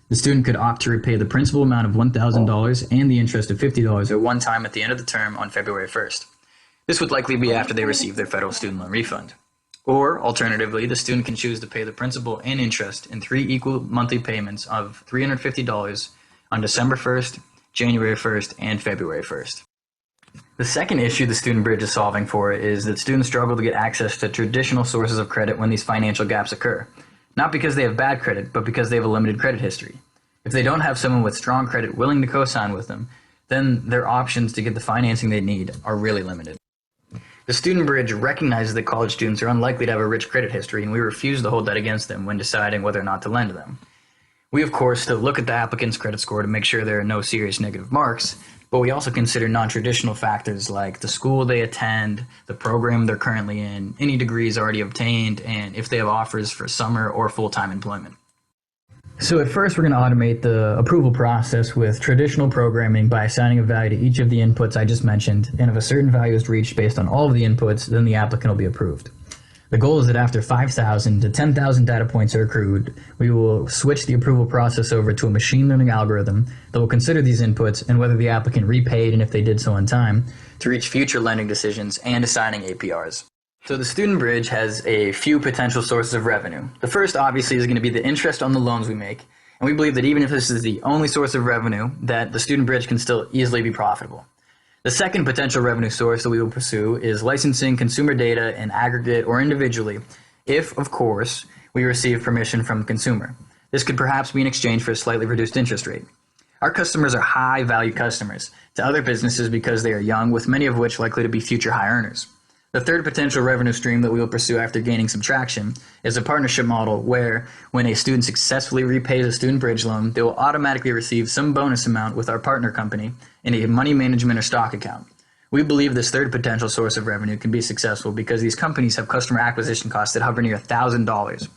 The student could opt to repay the principal amount of $1,000 and the interest of $50 at one time at the end of the term on February 1st. This would likely be after they receive their federal student loan refund. Or, alternatively, the student can choose to pay the principal and interest in 3 equal monthly payments of $350 on December 1st, January 1st, and February 1st. The second issue the Student Bridge is solving for is that students struggle to get access to traditional sources of credit when these financial gaps occur. Not because they have bad credit, but because they have a limited credit history. If they don't have someone with strong credit willing to co-sign with them, then their options to get the financing they need are really limited. The Student Bridge recognizes that college students are unlikely to have a rich credit history, and we refuse to hold that against them when deciding whether or not to lend to them. We, of course, still look at the applicant's credit score to make sure there are no serious negative marks, but we also consider non-traditional factors like the school they attend, the program they're currently in, any degrees already obtained, and if they have offers for summer or full-time employment. So at first, we're going to automate the approval process with traditional programming by assigning a value to each of the inputs I just mentioned, and if a certain value is reached based on all of the inputs, then the applicant will be approved. The goal is that after 5,000 to 10,000 data points are accrued, we will switch the approval process over to a machine learning algorithm that will consider these inputs and whether the applicant repaid and if they did so on time to reach future lending decisions and assigning APRs. So the Student Bridge has a few potential sources of revenue. The first, obviously, is going to be the interest on the loans we make, and we believe that even if this is the only source of revenue, that the Student Bridge can still easily be profitable. The second potential revenue source that we will pursue is licensing consumer data in aggregate or individually, if, of course, we receive permission from the consumer. This could perhaps be in exchange for a slightly reduced interest rate. Our customers are high-value customers to other businesses because they are young, with many of which likely to be future high earners. The third potential revenue stream that we will pursue after gaining some traction is a partnership model where, when a student successfully repays a Student Bridge loan, they will automatically receive some bonus amount with our partner company in a money management or stock account. We believe this third potential source of revenue can be successful because these companies have customer acquisition costs that hover near $1,000,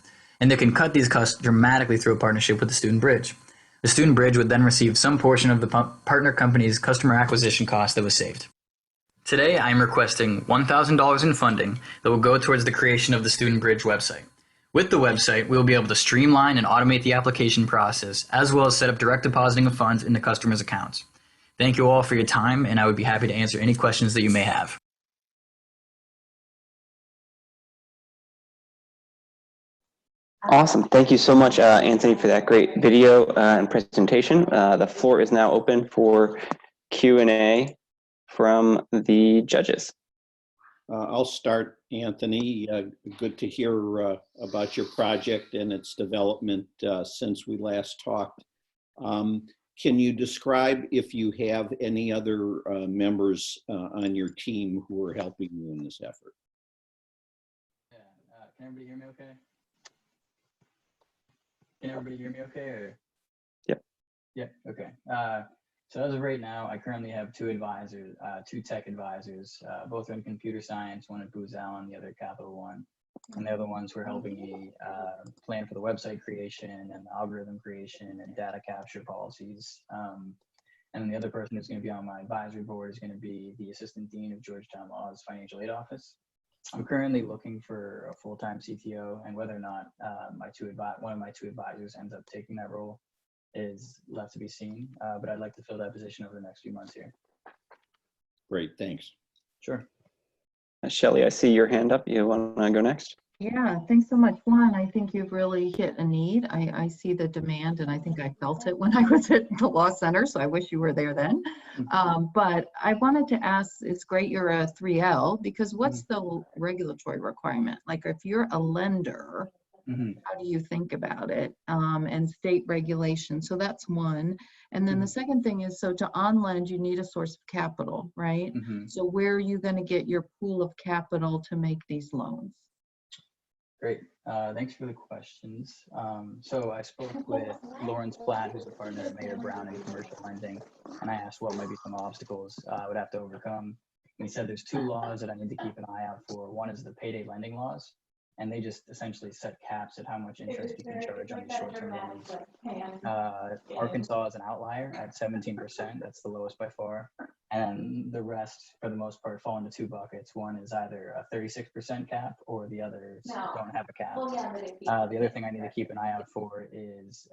and they can cut these costs dramatically through a partnership with the Student Bridge. The Student Bridge would then receive some portion of the partner company's customer acquisition cost that was saved. Today, I am requesting $1,000 in funding that will go towards the creation of the Student Bridge website. With the website, we will be able to streamline and automate the application process, as well as set up direct depositing of funds into customers' accounts. Thank you all for your time, and I would be happy to answer any questions that you may have. Awesome. Thank you so much, Anthony, for that great video and presentation. The floor is now open for Q&A from the judges. I'll start, Anthony. Good to hear about your project and its development since we last talked. Can you describe if you have any other members on your team who are helping you in this effort? Yeah, can everybody hear me okay? Can everybody hear me okay? Or? Yep. Yeah, okay. So as of right now, I currently have two advisors, two tech advisors, both in computer science, one at Booz Allen, the other at Capital One. And they're the ones who are helping me plan for the website creation and the algorithm creation and data capture policies. And then the other person who's going to be on my advisory board is going to be the assistant dean of Georgetown Law's financial aid office. I'm currently looking for a full-time CTO, and whether or not one of my two advisors ends up taking that role is left to be seen, but I'd like to fill that position over the next few months here. Great, thanks. Sure. Shelley, I see your hand up. You want to go next? Yeah, thanks so much. One, I think you've really hit a need. I see the demand, and I think I felt it when I was at the Law Center, so I wish you were there then. But I wanted to ask, it's great you're a 3L, because what's the regulatory requirement? Like if you're a lender, how do you think about it? And state regulation, so that's one. And then the second thing is, so to on-lend, you need a source of capital, right? So where are you gonna get your pool of capital to make these loans? Great. Thanks for the questions. So I spoke with Lawrence Platt, who's a partner at Mayer Brown in commercial lending, and I asked what might be some obstacles I would have to overcome. And he said there's two laws that I need to keep an eye out for. One is the payday lending laws, and they just essentially set caps at how much interest you can charge on these short-term loans. Arkansas is an outlier at 17%. That's the lowest by far. And the rest, for the most part, fall into two buckets. One is either a 36% cap, or the others don't have a cap. The other thing I need to keep an eye out for is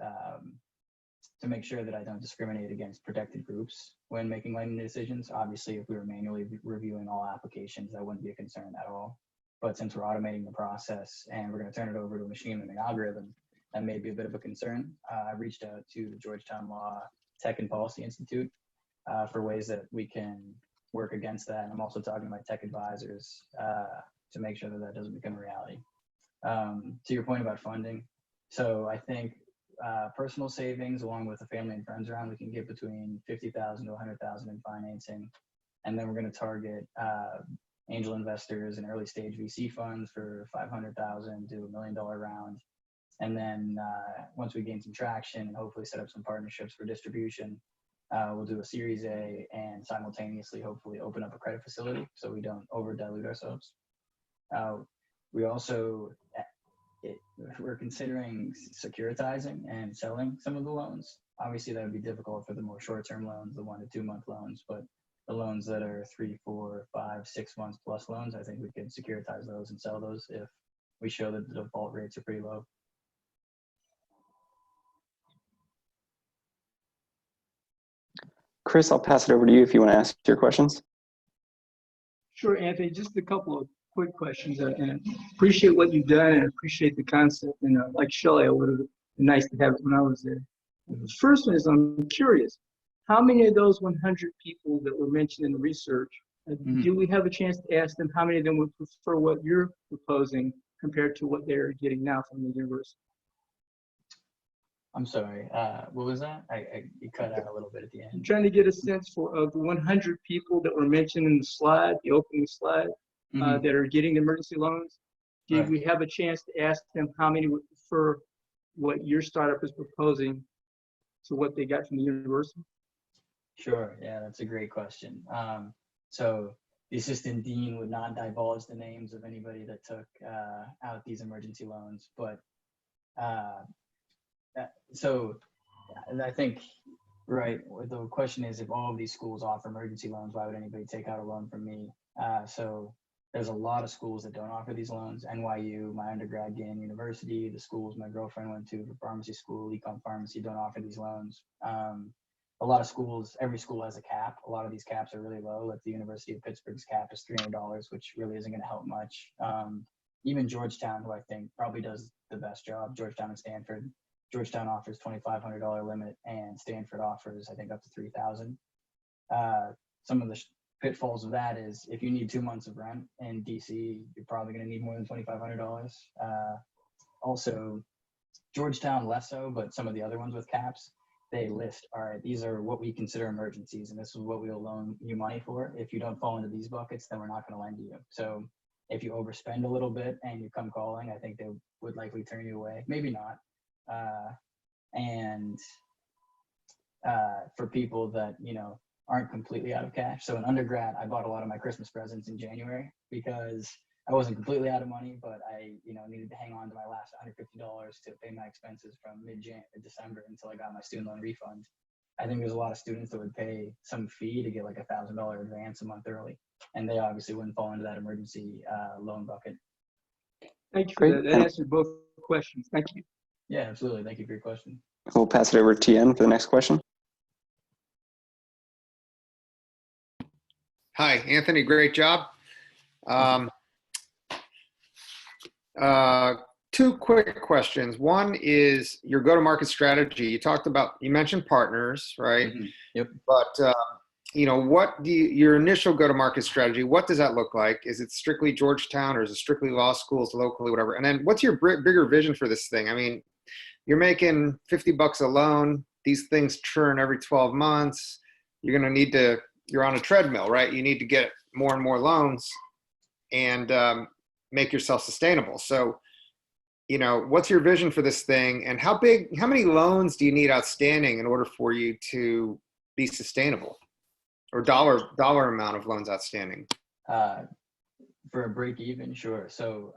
to make sure that I don't discriminate against protected groups when making lending decisions. Obviously, if we were manually reviewing all applications, that wouldn't be a concern at all. But since we're automating the process and we're going to turn it over to a machine learning algorithm, that may be a bit of a concern. I reached out to the Georgetown Law Tech and Policy Institute for ways that we can work against that. And I'm also talking to my tech advisors to make sure that that doesn't become a reality. To your point about funding, so I think personal savings along with the family and friends around, we can get between $50,000 to $100,000 in financing. And then we're going to target angel investors and early stage VC funds for $500,000 to $1 million round. And then once we gain some traction and hopefully set up some partnerships for distribution, we'll do a Series A and simultaneously hopefully open up a credit facility so we don't over dilute ourselves. We also, we're considering securitizing and selling some of the loans. Obviously that would be difficult for the more short-term loans, the 1 to 2 month loans, but the loans that are 3, 4, 5, 6 months plus loans, I think we could securitize those and sell those if we show that the default rates are pretty low. Chris, I'll pass it over to you if you want to ask your questions. Sure, Anthony, just a couple of quick questions. And appreciate what you've done and appreciate the concept. And like Shelley, it would have been nice to have it when I was there. The first one is, I'm curious, how many of those 100 people that were mentioned in the research, do we have a chance to ask them how many of them would prefer what you're proposing compared to what they're getting now from the university? I'm sorry, what was that? You cut out a little bit at the end. I'm trying to get a sense of the 100 people that were mentioned in the slide, the opening slide, that are getting emergency loans. Did we have a chance to ask them how many would prefer what your startup is proposing to what they got from the university? Sure, yeah, that's a great question. So the assistant dean would not divulge the names of anybody that took out these emergency loans, but so I think, right, the question is, if all of these schools offer emergency loans, why would anybody take out a loan from me? So there's a lot of schools that don't offer these loans. NYU, my undergrad, Gannon University, the schools my girlfriend went to, the pharmacy school, Econ Pharmacy, don't offer these loans. A lot of schools, every school has a cap. A lot of these caps are really low. Like the University of Pittsburgh's cap is $300, which really isn't going to help much. even Georgetown, who I think probably does the best job, Georgetown and Stanford. Georgetown offers $2,500 limit, and Stanford offers, I think, up to $3,000. Some of the pitfalls of that is if you need 2 months of rent in DC, you're probably going to need more than $2,500. Also, Georgetown less so, but some of the other ones with caps, they list, all right, these are what we consider emergencies, and this is what we'll loan you money for. If you don't fall into these buckets, then we're not going to lend to you. So if you overspend a little bit and you come calling, I think they would likely turn you away. Maybe not. And for people that, you know, aren't completely out of cash. So in undergrad, I bought a lot of my Christmas presents in January because I wasn't completely out of money, but I, you know, needed to hang on to my last $150 to pay my expenses from mid-December until I got my student loan refund. I think there's a lot of students that would pay some fee to get like $1,000 advance a month early, and they obviously wouldn't fall into that emergency loan bucket. Thank you for that. That answered both questions. Thank you. Yeah, absolutely. Thank you for your question. We'll pass it over to Tien for the next question. Hi, Anthony. Great job. Two quick questions. One is your go-to-market strategy. You mentioned partners, right? Mm-hmm. Yep. But you know, your initial go-to-market strategy? What does that look like? Is it strictly Georgetown, or is it strictly law schools locally, whatever? And then, what's your bigger vision for this thing? I mean, you're making $50 a loan. These things churn every 12 months. You're on a treadmill, right? You need to get more and more loans and make yourself sustainable. So, you know, what's your vision for this thing, and how many loans do you need outstanding in order for you to be sustainable, or dollar amount of loans outstanding? For a break even, sure. So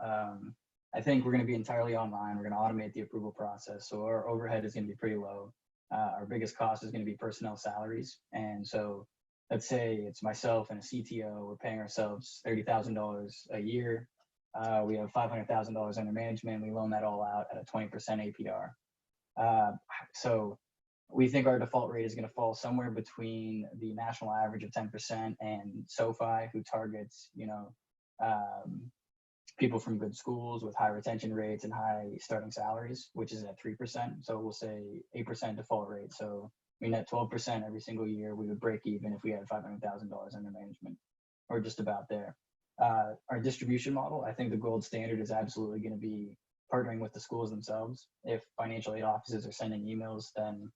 I think we're going to be entirely online. We're going to automate the approval process. So our overhead is going to be pretty low. Our biggest cost is going to be personnel salaries. And so let's say it's myself and a CTO, we're paying ourselves $30,000 a year. We have $500,000 under management. We loan that all out at a 20% APR. So we think our default rate is going to fall somewhere between the national average of 10% and SoFi, who targets, you know, people from good schools with high retention rates and high starting salaries, which is at 3%. So we'll say 8% default rate. So I mean, at 12% every single year, we would break even if we had $500,000 under management, or just about there. Our distribution model, I think the gold standard is absolutely going to be partnering with the schools themselves. If financial aid offices are sending emails, then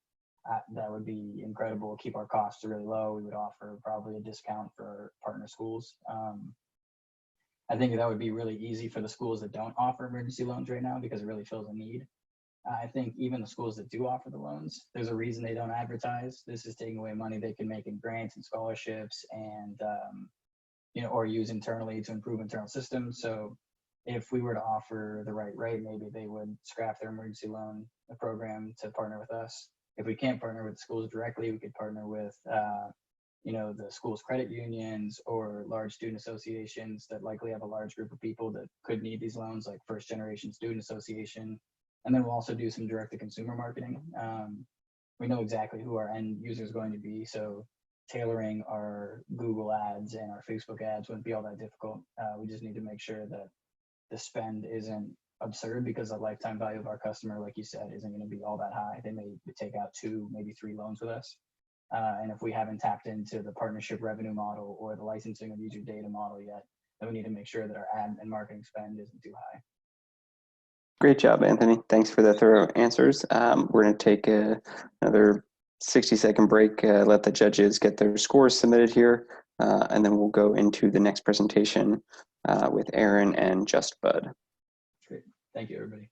that would be incredible. Keep our costs really low. We would offer probably a discount for partner schools. I think that would be really easy for the schools that don't offer emergency loans right now, because it really fills a need. I think even the schools that do offer the loans, there's a reason they don't advertise. This is taking away money they can make in grants and scholarships, and you know, or use internally to improve internal systems. So if we were to offer the right rate, maybe they would scrap their emergency loan program to partner with us. If we can't partner with the schools directly, we could partner with you know, the school's credit unions or large student associations that likely have a large group of people that could need these loans, like First Generation Student Association. And then we'll also do some direct-to-consumer marketing. We know exactly who our end user is going to be, so tailoring our Google ads and our Facebook ads wouldn't be all that difficult. We just need to make sure that the spend isn't absurd, because the lifetime value of our customer, like you said, isn't going to be all that high. They may take out 2, maybe 3 loans with us. And if we haven't tapped into the partnership revenue model or the licensing of user data model yet, then we need to make sure that our ad and marketing spend isn't too high. Great job, Anthony. Thanks for the thorough answers. We're going to take another 60-second break, let the judges get their scores submitted here, and then we'll go into the next presentation with Aaron and Just Bud. Great. Thank you, everybody.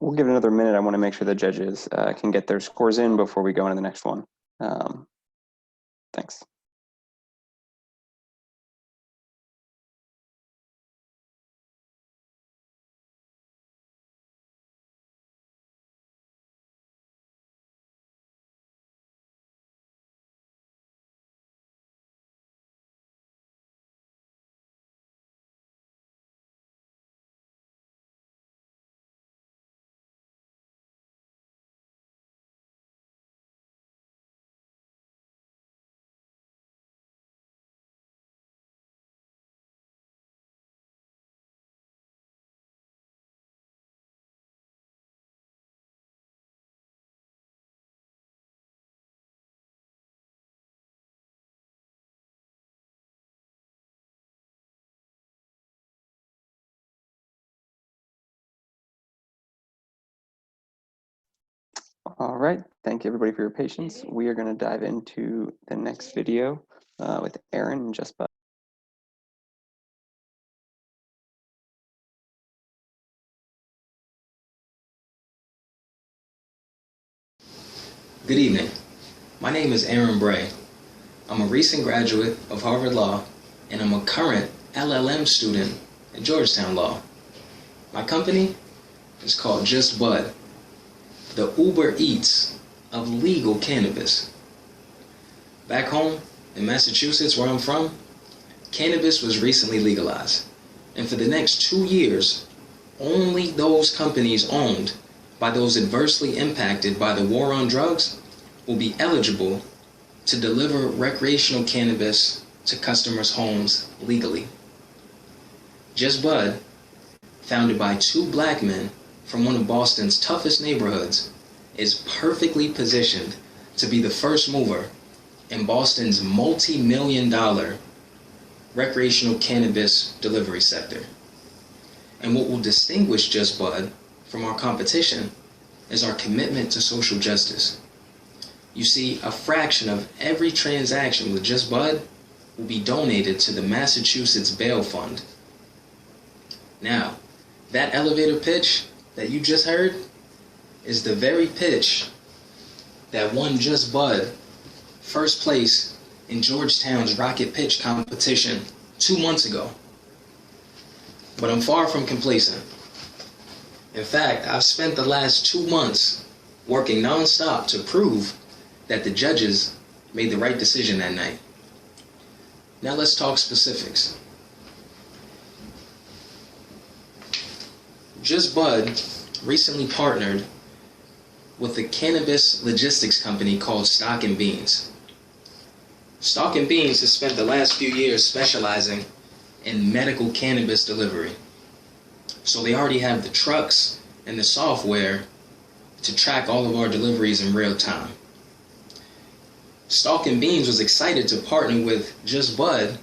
We'll give it another minute. I want to make sure the judges can get their scores in before we go into the next one. Thanks. All right, thank you everybody for your patience. We are going to dive into the next video with Aaron and Just Bud. Good evening. My name is Aaron Bray. I'm a recent graduate of Harvard Law, and I'm a current LLM student at Georgetown Law. My company is called Just Bud, the Uber Eats of legal cannabis. Back home in Massachusetts, where I'm from, cannabis was recently legalized. And for the next 2 years, only those companies owned by those adversely impacted by the war on drugs will be eligible to deliver recreational cannabis to customers' homes legally. Just Bud, founded by 2 black men from one of Boston's toughest neighborhoods, is perfectly positioned to be the first mover in Boston's multi-million-dollar recreational cannabis delivery sector. And what will distinguish Just Bud from our competition is our commitment to social justice. You see, a fraction of every transaction with Just Bud will be donated to the Massachusetts Bail Fund. Now, that elevator pitch that you just heard is the very pitch that won Just Bud first place in Georgetown's rocket pitch competition 2 months ago. But I'm far from complacent. In fact, I've spent the last 2 months working nonstop to prove that the judges made the right decision that night. Now let's talk specifics. Just Bud recently partnered with a cannabis logistics company called Stock and Beans. Stock and Beans has spent the last few years specializing in medical cannabis delivery. So they already have the trucks and the software to track all of our deliveries in real time. Stock and Beans was excited to partner with Just Bud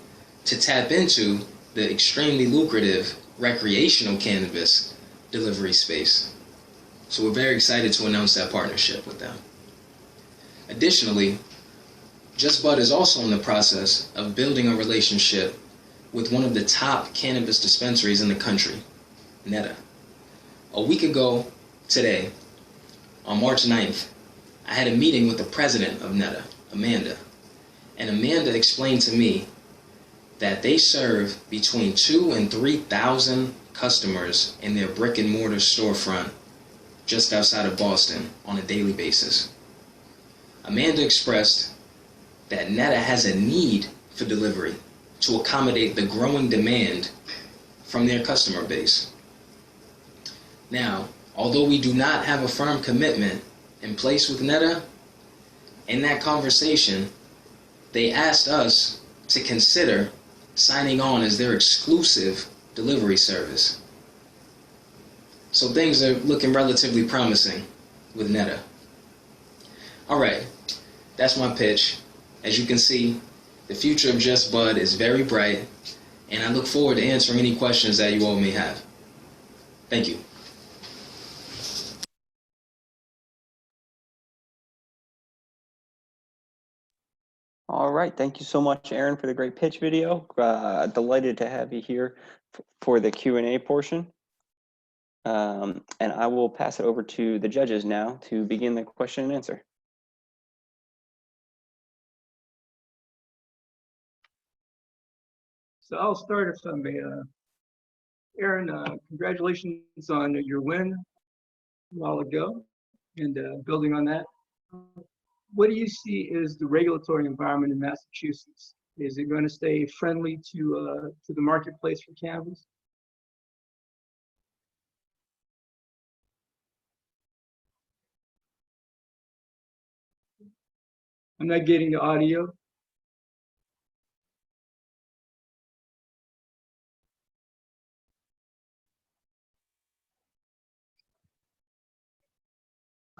to tap into the extremely lucrative recreational cannabis delivery space. So we're very excited to announce that partnership with them. Additionally, Just Bud is also in the process of building a relationship with one of the top cannabis dispensaries in the country, Netta. A week ago today, on March 9th, I had a meeting with the president of Netta, Amanda. And Amanda explained to me that they serve between 2,000 and 3,000 customers in their brick and mortar storefront just outside of Boston on a daily basis. Amanda expressed that Netta has a need for delivery to accommodate the growing demand from their customer base. Now, although we do not have a firm commitment in place with Netta, in that conversation, they asked us to consider signing on as their exclusive delivery service. So things are looking relatively promising with Netta. All right, that's my pitch. As you can see, the future of Just Bud is very bright, and I look forward to answering any questions that you all may have. Thank you. All right, thank you so much, Aaron, for the great pitch video. Delighted to have you here for the Q&A portion. And I will pass it over to the judges now to begin the question and answer. So I'll start if I may. Aaron, congratulations on your win a while ago, and building on that. What do you see as the regulatory environment in Massachusetts? Is it going to stay friendly to the marketplace for cannabis? I'm not getting the audio.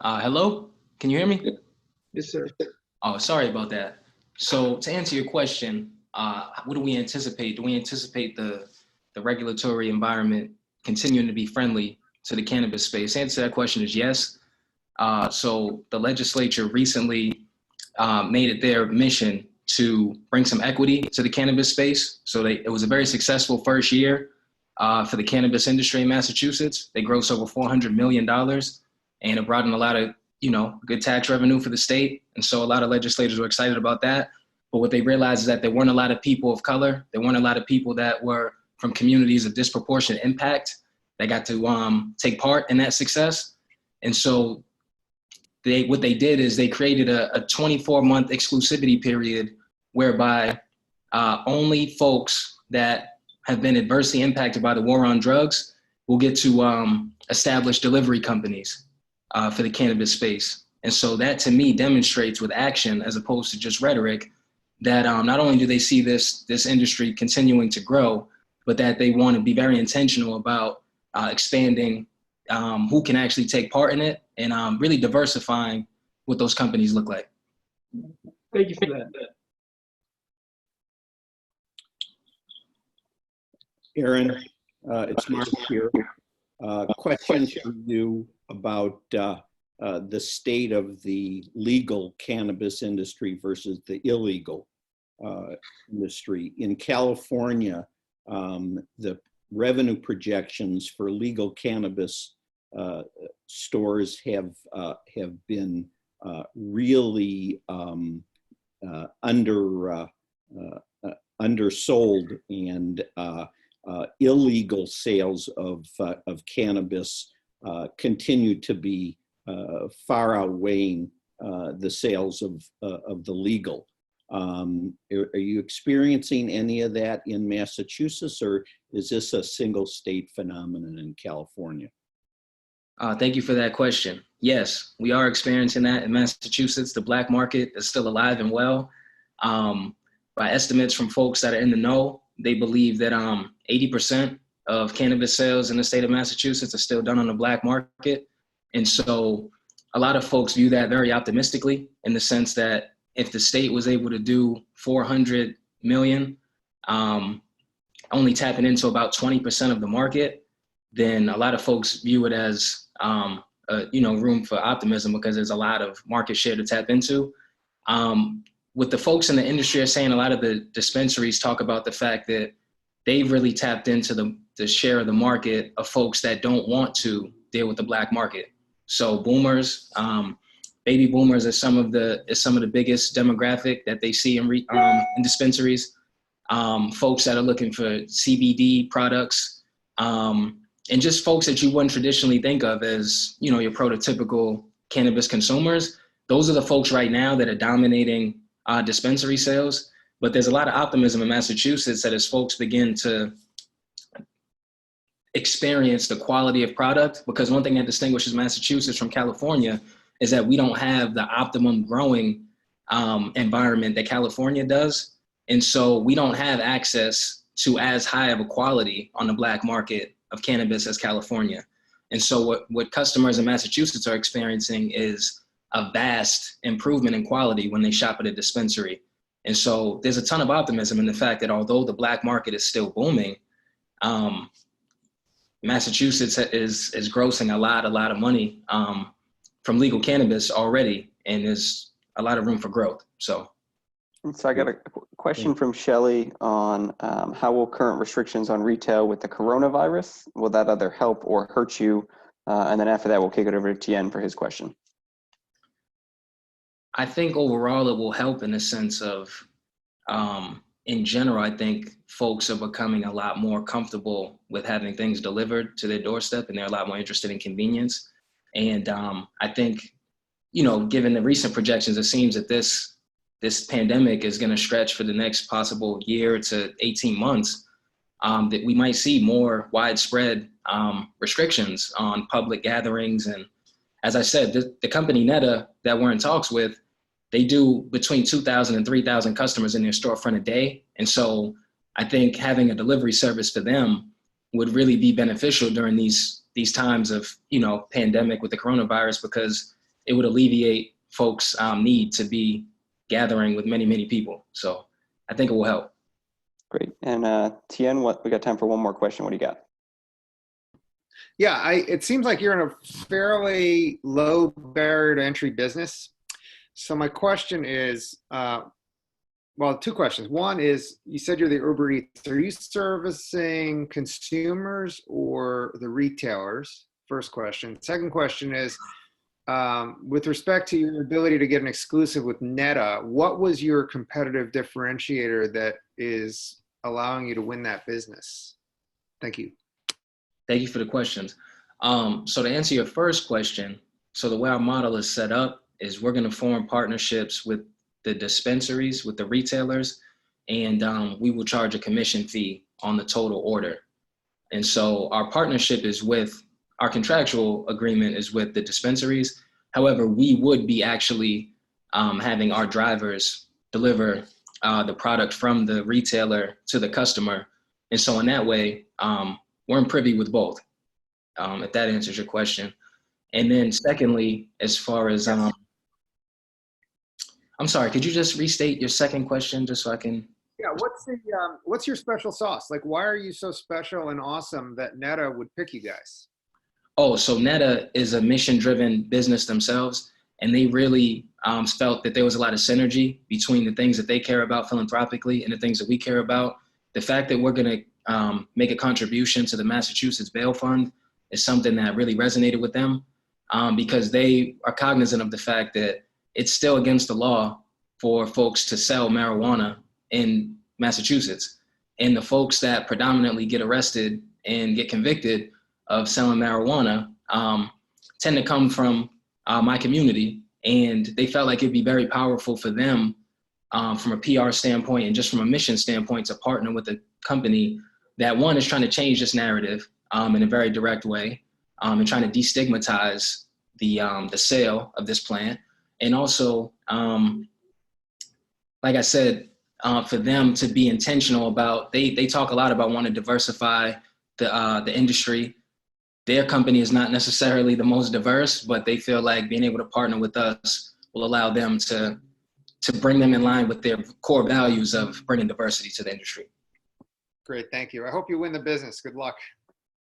Hello, can you hear me? Yes, sir. Oh, sorry about that. So to answer your question, what do we anticipate? Do we anticipate the regulatory environment continuing to be friendly to the cannabis space? The answer to that question is yes. So the legislature recently made it their mission to bring some equity to the cannabis space. So it was a very successful first year for the cannabis industry in Massachusetts. They grossed over $400 million, and it brought in a lot of good tax revenue for the state. And so a lot of legislators were excited about that. But what they realized is that there weren't a lot of people of color. There weren't a lot of people that were from communities of disproportionate impact that got to take part in that success. And so what they did is they created a 24-month exclusivity period whereby only folks that have been adversely impacted by the war on drugs will get to establish delivery companies for the cannabis space. And so that to me demonstrates with action as opposed to just rhetoric that not only do they see this industry continuing to grow, but that they want to be very intentional about expanding who can actually take part in it and really diversifying what those companies look like. Thank you for that. Aaron, it's Mark here. Question for you about the state of the legal cannabis industry versus the illegal industry. In California, the revenue projections for legal cannabis stores have been really undersold, and illegal sales of cannabis continue to be far outweighing the sales of the legal. Are you experiencing any of that in Massachusetts, or is this a single state phenomenon in California? Thank you for that question. Yes, we are experiencing that in Massachusetts. The black market is still alive and well. By estimates from folks that are in the know, they believe that 80% of cannabis sales in the state of Massachusetts are still done on the black market. And so a lot of folks view that very optimistically, in the sense that if the state was able to do 400 million, only tapping into about 20% of the market, then a lot of folks view it as room for optimism, because there's a lot of market share to tap into. What the folks in the industry are saying, a lot of the dispensaries talk about the fact that they've really tapped into the share of the market of folks that don't want to deal with the black market. So boomers, baby boomers are some of the biggest demographic that they see in dispensaries. Folks that are looking for CBD products, and just folks that you wouldn't traditionally think of as, your prototypical cannabis consumers. Those are the folks right now that are dominating dispensary sales. But there's a lot of optimism in Massachusetts that as folks begin to experience the quality of product, because one thing that distinguishes Massachusetts from California is that we don't have the optimum growing environment that California does. And so we don't have access to as high of a quality on the black market of cannabis as California. And so what customers in Massachusetts are experiencing is a vast improvement in quality when they shop at a dispensary. And so there's a ton of optimism in the fact that although the black market is still booming, Massachusetts is grossing a lot of money from legal cannabis already, and there's a lot of room for growth. So And so I got a question from Shelley on how will current restrictions on retail with the coronavirus, will that either help or hurt you? And then after that, we'll kick it over to Tien for his question. I think overall it will help in the sense of, in general, I think folks are becoming a lot more comfortable with having things delivered to their doorstep, and they're a lot more interested in convenience. And I think, you know, given the recent projections, it seems that this pandemic is going to stretch for the next possible year to 18 months, that we might see more widespread restrictions on public gatherings. And as I said, the company Neta that we're in talks with, they do between 2,000 and 3,000 customers in their storefront a day. And so I think having a delivery service for them would really be beneficial during these times of, you know, pandemic with the coronavirus, because it would alleviate folks' need to be gathering with many, many people. So I think it will help. Great. And Tien, we got time for one more question. What do you got? Yeah, it seems like you're in a fairly low barrier to entry business. So my question is, well, two questions. One is, you said you're the Uber Eats. Are you servicing consumers or the retailers? First question. Second question is, with respect to your ability to get an exclusive with Neta, what was your competitive differentiator that is allowing you to win that business? Thank you. Thank you for the questions. So to answer your first question, so the way our model is set up is we're going to form partnerships with the dispensaries, with the retailers, and we will charge a commission fee on the total order. And so our partnership is with, our contractual agreement is with the dispensaries. However, we would be actually having our drivers deliver the product from the retailer to the customer. And so in that way, we're in privy with both, if that answers your question. And then secondly, as far as, I'm sorry, could you just restate your second question just so I can? Yeah, what's your special sauce? Like, why are you so special and awesome that Neta would pick you guys? Oh, so Neta is a mission-driven business themselves, and they really felt that there was a lot of synergy between the things that they care about philanthropically and the things that we care about. The fact that we're going to make a contribution to the Massachusetts Bail Fund is something that really resonated with them, because they are cognizant of the fact that it's still against the law for folks to sell marijuana in Massachusetts. And the folks that predominantly get arrested and get convicted of selling marijuana tend to come from my community. And they felt like it'd be very powerful for them from a PR standpoint and just from a mission standpoint to partner with a company that, one, is trying to change this narrative in a very direct way, and trying to destigmatize the sale of this plant. And also, like I said, for them to be intentional about, they talk a lot about wanting to diversify the industry. Their company is not necessarily the most diverse, but they feel like being able to partner with us will allow them to bring them in line with their core values of bringing diversity to the industry. Great, thank you. I hope you win the business. Good luck.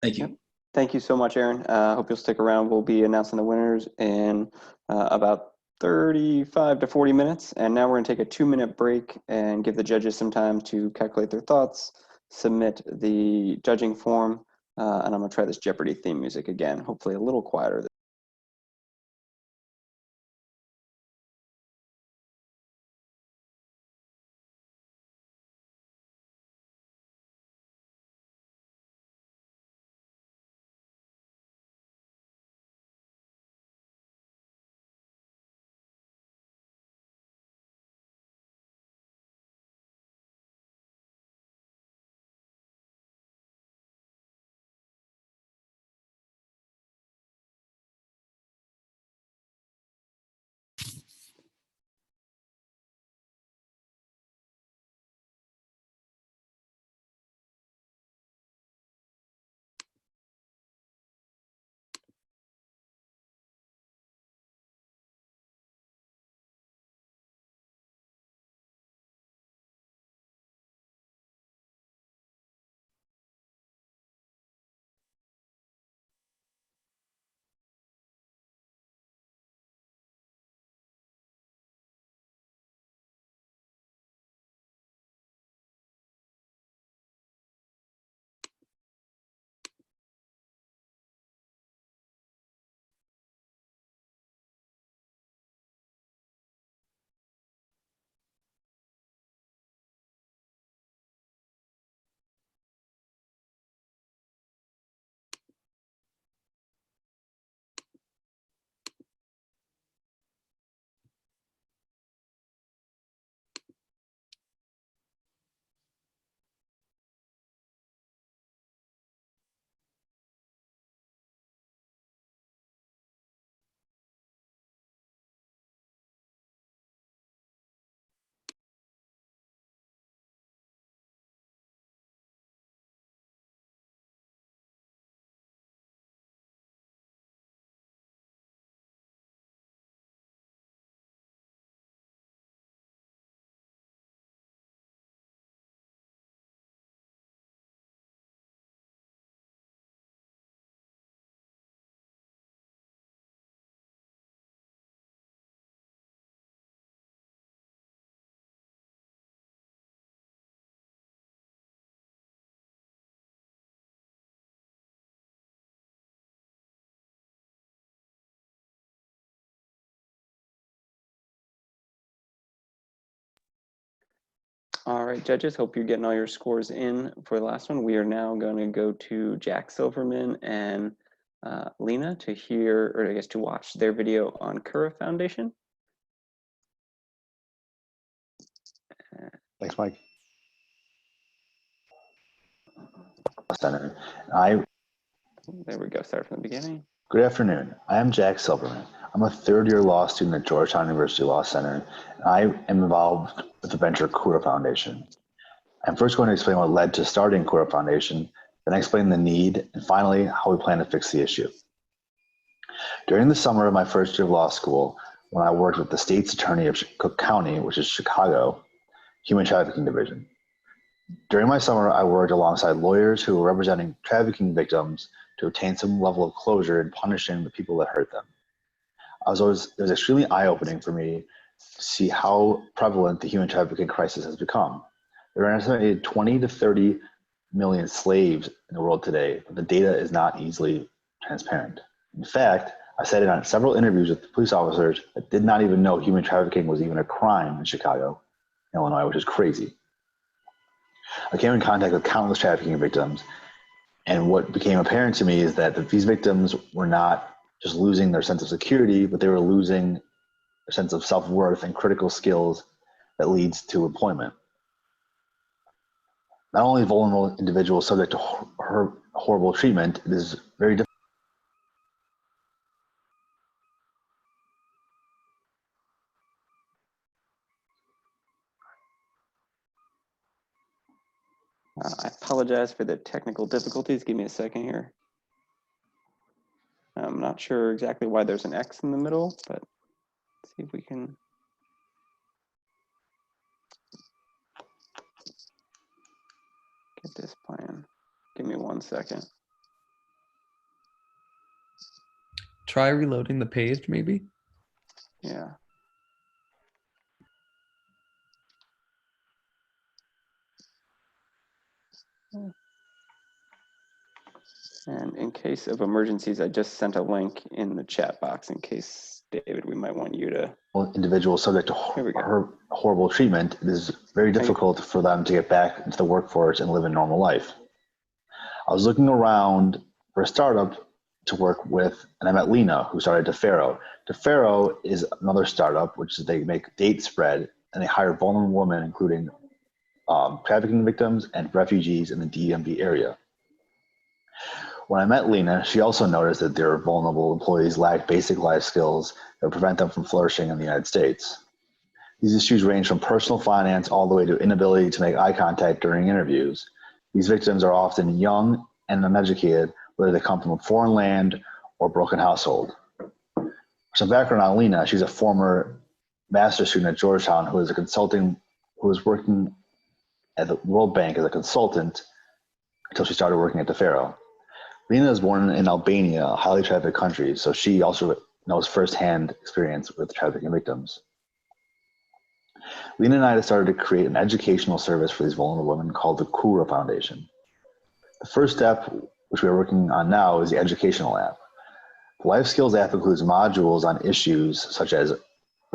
Thank you. Thank you so much, Aaron. Hope you'll stick around. We'll be announcing the winners in about 35 to 40 minutes. And now we're going to take a 2-minute break and give the judges some time to calculate their thoughts, submit the judging form, and I'm going to try this Jeopardy theme music again, hopefully a little quieter All right, judges, hope you're getting all your scores in for the last one. We are now going to go to Jack Silverman and Lena to hear, or I guess to watch their video on Cura Foundation. Thanks, Mike. There we go, start from the beginning. Good afternoon. I am Jack Silverman. I'm a third-year law student at Georgetown University Law Center, and I am involved with the venture Cura Foundation. I'm first going to explain what led to starting Cura Foundation, then explain the need, and finally, how we plan to fix the issue. During the summer of my first year of law school, when I worked with the state's attorney of Cook County, which is Chicago, Human Trafficking Division. During my summer, I worked alongside lawyers who were representing trafficking victims to obtain some level of closure in punishing the people that hurt them. It was extremely eye-opening for me to see how prevalent the human trafficking crisis has become. There are an estimated 20 to 30 million slaves in the world today, but the data is not easily transparent. In fact, I sat in on several interviews with police officers that did not even know human trafficking was even a crime in Chicago, Illinois, which is crazy. I came in contact with countless trafficking victims, and what became apparent to me is that these victims were not just losing their sense of security, but they were losing their sense of self-worth and critical skills that leads to employment. Not only vulnerable individuals subject to horrible treatment, it is very difficult. I apologize for the technical difficulties. Give me a second here. I'm not sure exactly why there's an X in the middle, but let's see if we can. Get this plan. Give me 1 second. Try reloading the page, maybe? Yeah. And in case of emergencies, I just sent a link in the chat box in case, David, we might want you to. Individuals subject to horrible treatment, it is very difficult for them to get back into the workforce and live a normal life. I was looking around for a startup to work with, and I met Lena, who started DeFaro. DeFaro is another startup, which is they make date spread, and they hire vulnerable women, including trafficking victims and refugees in the DMV area. When I met Lena, she also noticed that their vulnerable employees lack basic life skills that prevent them from flourishing in the United States. These issues range from personal finance all the way to inability to make eye contact during interviews. These victims are often young and uneducated, whether they come from a foreign land or broken household. For some background on Lena, she's a former master's student at Georgetown who was working at the World Bank as a consultant until she started working at DeFaro. Lena was born in Albania, a highly trafficked country, so she also knows firsthand experience with trafficking victims. Lena and I started to create an educational service for these vulnerable women called the Cura Foundation. The first step, which we are working on now, is the educational app. The Life Skills app includes modules on issues such as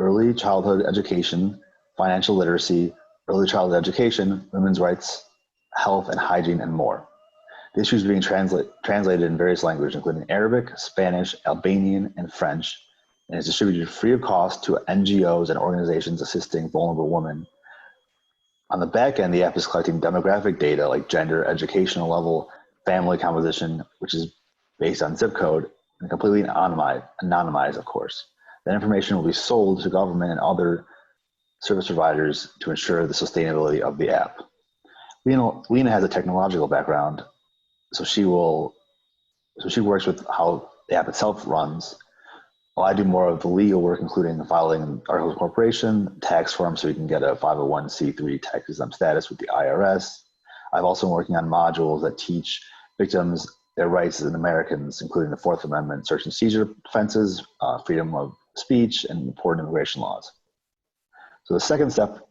early childhood education, financial literacy, early childhood education, women's rights, health and hygiene, and more. The issues are being translated in various languages, including Arabic, Spanish, Albanian, and French, and is distributed free of cost to NGOs and organizations assisting vulnerable women. On the back end, the app is collecting demographic data like gender, educational level, family composition, which is based on zip code, and completely anonymized, of course. That information will be sold to government and other service providers to ensure the sustainability of the app. Lena has a technological background, so she works with how the app itself runs, while I do more of the legal work, including filing an articles of incorporation, tax forms, so you can get a 501c3 tax exempt status with the IRS. I've also been working on modules that teach victims their rights as Americans, including the Fourth Amendment, search and seizure defenses, freedom of speech, and important immigration laws. So the second step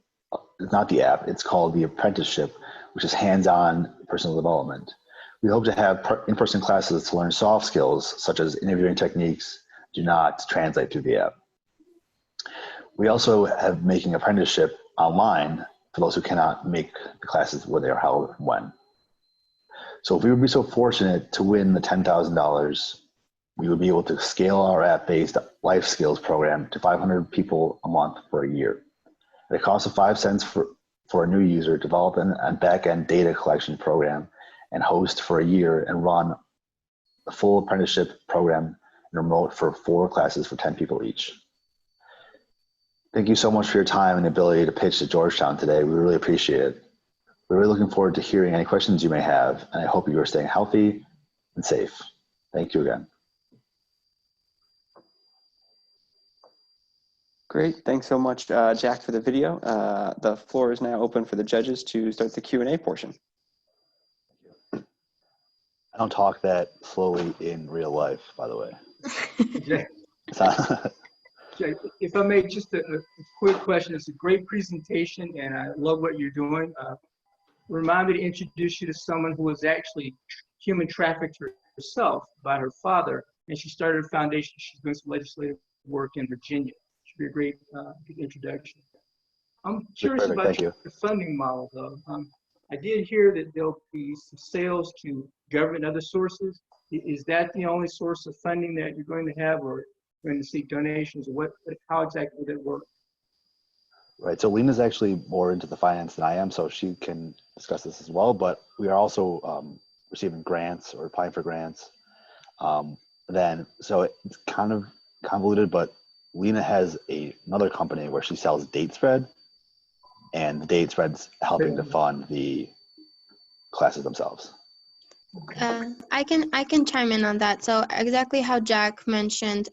is not the app, it's called the apprenticeship, which is hands-on personal development. We hope to have in-person classes to learn soft skills, such as interviewing techniques, do not translate through the app. We also have making apprenticeship online for those who cannot make the classes where they are held when. So if we would be so fortunate to win the $10,000, we would be able to scale our app-based life skills program to 500 people a month for a year. At a cost of 5 cents for a new user, develop a back-end data collection program and host for a year and run a full apprenticeship program and remote for 4 classes for 10 people each. Thank you so much for your time and the ability to pitch to Georgetown today. We really appreciate it. We're really looking forward to hearing any questions you may have, and I hope you are staying healthy and safe. Thank you again. Great, thanks so much, Jack, for the video. The floor is now open for the judges to start the Q&A portion. I don't talk that slowly in real life, by the way. Jack, if I may, just a quick question. It's a great presentation, and I love what you're doing. Remind me to introduce you to someone who was actually human trafficked herself by her father, and she started a foundation. She's doing some legislative work in Virginia. Should be a great good introduction. I'm curious about your funding model, though. I did hear that there'll be some sales to government and other sources. Is that the only source of funding that you're going to have, or going to seek donations, or how exactly would it work? Right, so Lena's actually more into the finance than I am, so she can discuss this as well, but we are also receiving grants or applying for grants. So it's kind of convoluted, but Lena has another company where she sells date spread, and the date spread's helping to fund the classes themselves. I can chime in on that. So exactly how Jack mentioned,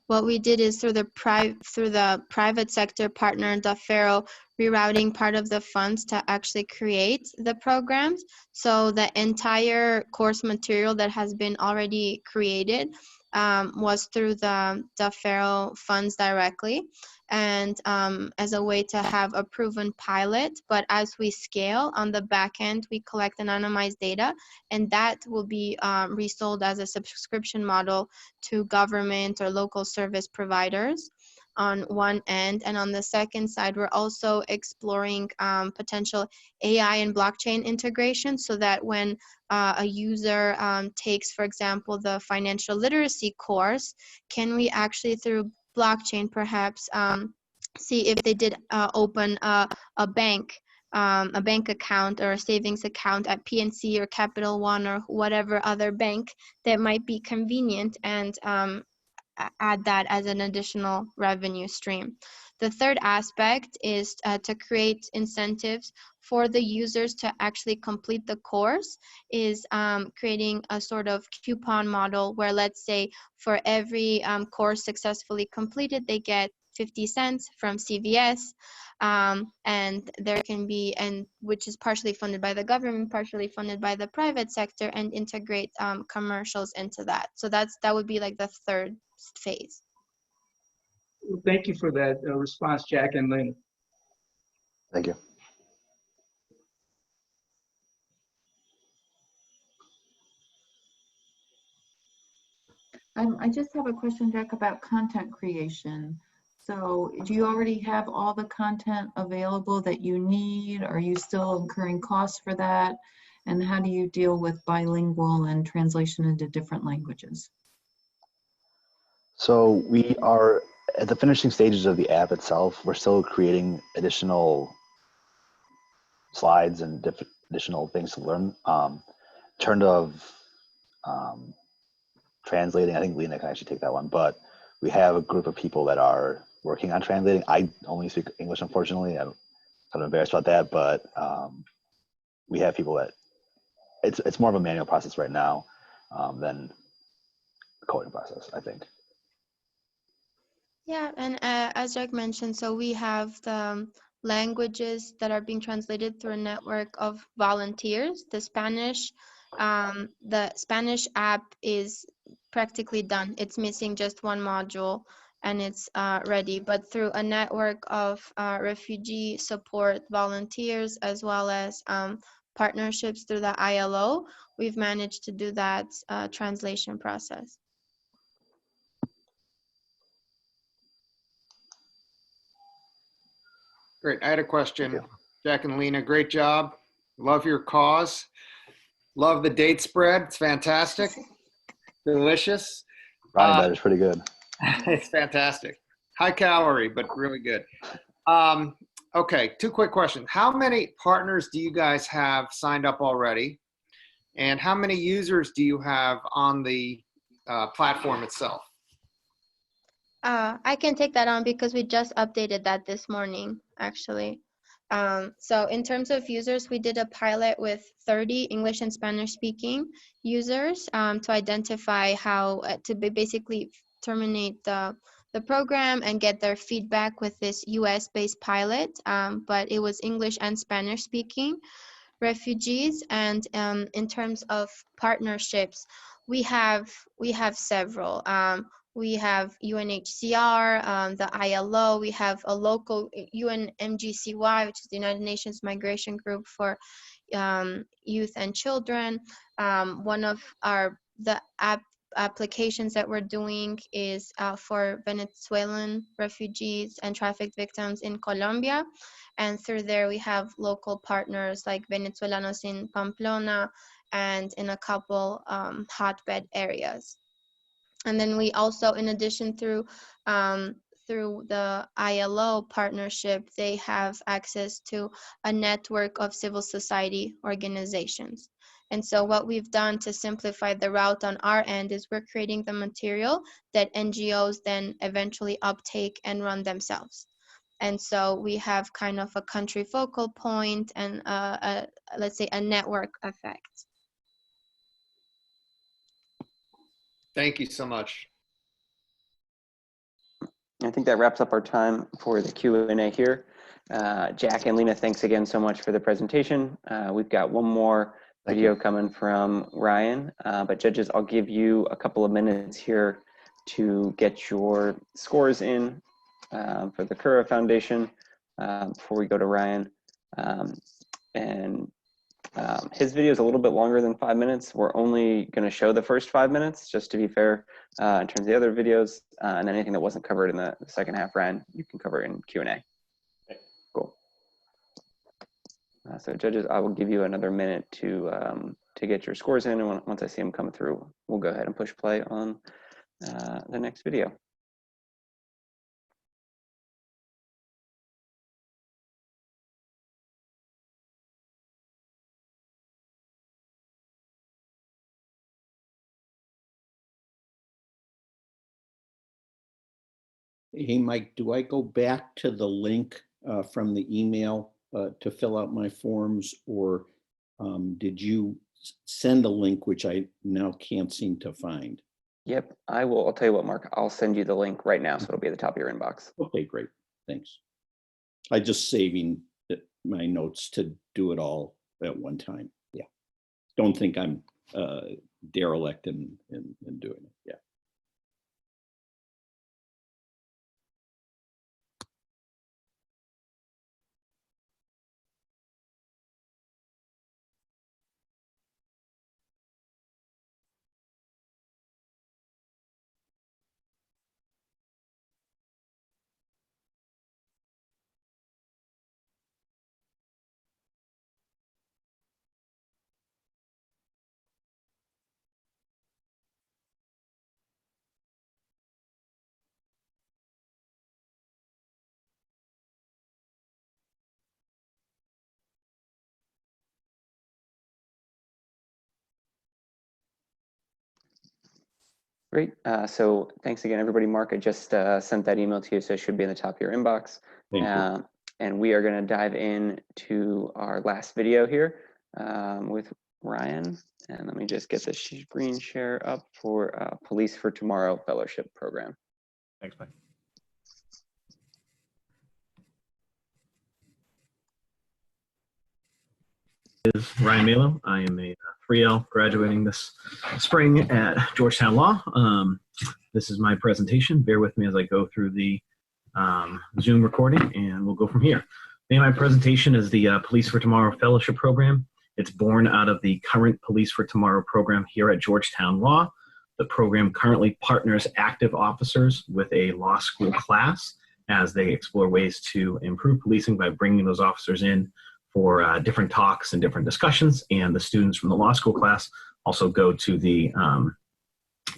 what we did is through the private sector partner, the Faro, rerouting part of the funds to actually create the programs. So the entire course material that has been already created was through the Faro funds directly, and as a way to have a proven pilot. But as we scale on the back end, we collect anonymized data, and that will be resold as a subscription model to government or local service providers on one end. And on the second side, we're also exploring potential AI and blockchain integration, so that when a user takes, for example, the financial literacy course, can we actually through blockchain perhaps see if they did open a bank account or a savings account at PNC or Capital One or whatever other bank that might be convenient, and add that as an additional revenue stream. The third aspect is to create incentives for the users to actually complete the course, is creating a sort of coupon model where, let's say, for every course successfully completed, they get 50 cents from CVS, and there can be, and which is partially funded by the government, partially funded by the private sector, and integrate commercials into that. So that would be like the third phase. Well, thank you for that response, Jack and Lena. Thank you. I just have a question, Jack, about content creation. So do you already have all the content available that you need? Are you still incurring costs for that? And how do you deal with bilingual and translation into different languages? So we are at the finishing stages of the app itself. We're still creating additional slides and additional things to learn. In terms of translating, I think Lena can actually take that one, but we have a group of people that are working on translating. I only speak English, unfortunately. I'm kind of embarrassed about that, but we have people that it's more of a manual process right now than the coding process, I think. Yeah, and as Jack mentioned, so we have the languages that are being translated through a network of volunteers. The Spanish app is practically done. It's missing just one module, and it's ready. But through a network of refugee support volunteers, as well as partnerships through the ILO, we've managed to do that translation process. Great. I had a question, Jack and Lena, great job. Love your cause. Love the date spread. It's fantastic. Delicious. Brownie batter's pretty good. It's fantastic. High calorie, but really good. Okay, 2 quick questions. How many partners do you guys have signed up already? And how many users do you have on the platform itself? I can take that on because we just updated that this morning, actually. So in terms of users, we did a pilot with 30 English and Spanish speaking users to identify how to basically terminate the program and get their feedback with this US-based pilot, but it was English and Spanish speaking refugees. And in terms of partnerships, we have several. We have UNHCR, the ILO. We have a local UNMGCY, which is the United Nations Migration Group for Youth and Children. One of the applications that we're doing is for Venezuelan refugees and trafficked victims in Colombia. And through there, we have local partners like Venezolanos in Pamplona and in a couple hotbed areas. And then we also, in addition, through the ILO partnership, they have access to a network of civil society organizations. And so what we've done to simplify the route on our end is we're creating the material that NGOs then eventually uptake and run themselves. And so we have kind of a country focal point and let's say a network effect. Thank you so much. I think that wraps up our time for the Q&A here. Jack and Lena, thanks again so much for the presentation. We've got one more video coming from Ryan, but judges, I'll give you a couple of minutes here to get your scores in for the Cura Foundation before we go to Ryan. His video is a little bit longer than 5 minutes. We're only going to show the first 5 minutes, just to be fair, in terms of the other videos, and then anything that wasn't covered in the second half, Ryan, you can cover in Q&A. Cool. So judges, I will give you another minute to get your scores in, and once I see them come through, we'll go ahead and push play on the next video. Hey, Mike, do I go back to the link from the email to fill out my forms, or did you send a link which I now can't seem to find? Yep, I'll tell you what, Mark, I'll send you the link right now, so it'll be at the top of your inbox. Okay, great, thanks. I just saving my notes to do it all at one time. Yeah, don't think I'm derelict in doing it. Yeah. Great. So thanks again, everybody. Mark, I just sent that email to you, so it should be in the top of your inbox. Thank you. And we are going to dive in to our last video here with Ryan. And let me just get the screen share up for Police for Tomorrow Fellowship Program. Thanks, Mike. Is Ryan Malo. I am a 3L graduating this spring at Georgetown Law. This is my presentation. Bear with me as I go through the Zoom recording, and we'll go from here. The name of my presentation is the Police for Tomorrow Fellowship Program. It's born out of the current Police for Tomorrow program here at Georgetown Law. The program currently partners active officers with a law school class as they explore ways to improve policing by bringing those officers in for different talks and different discussions. And the students from the law school class also go to the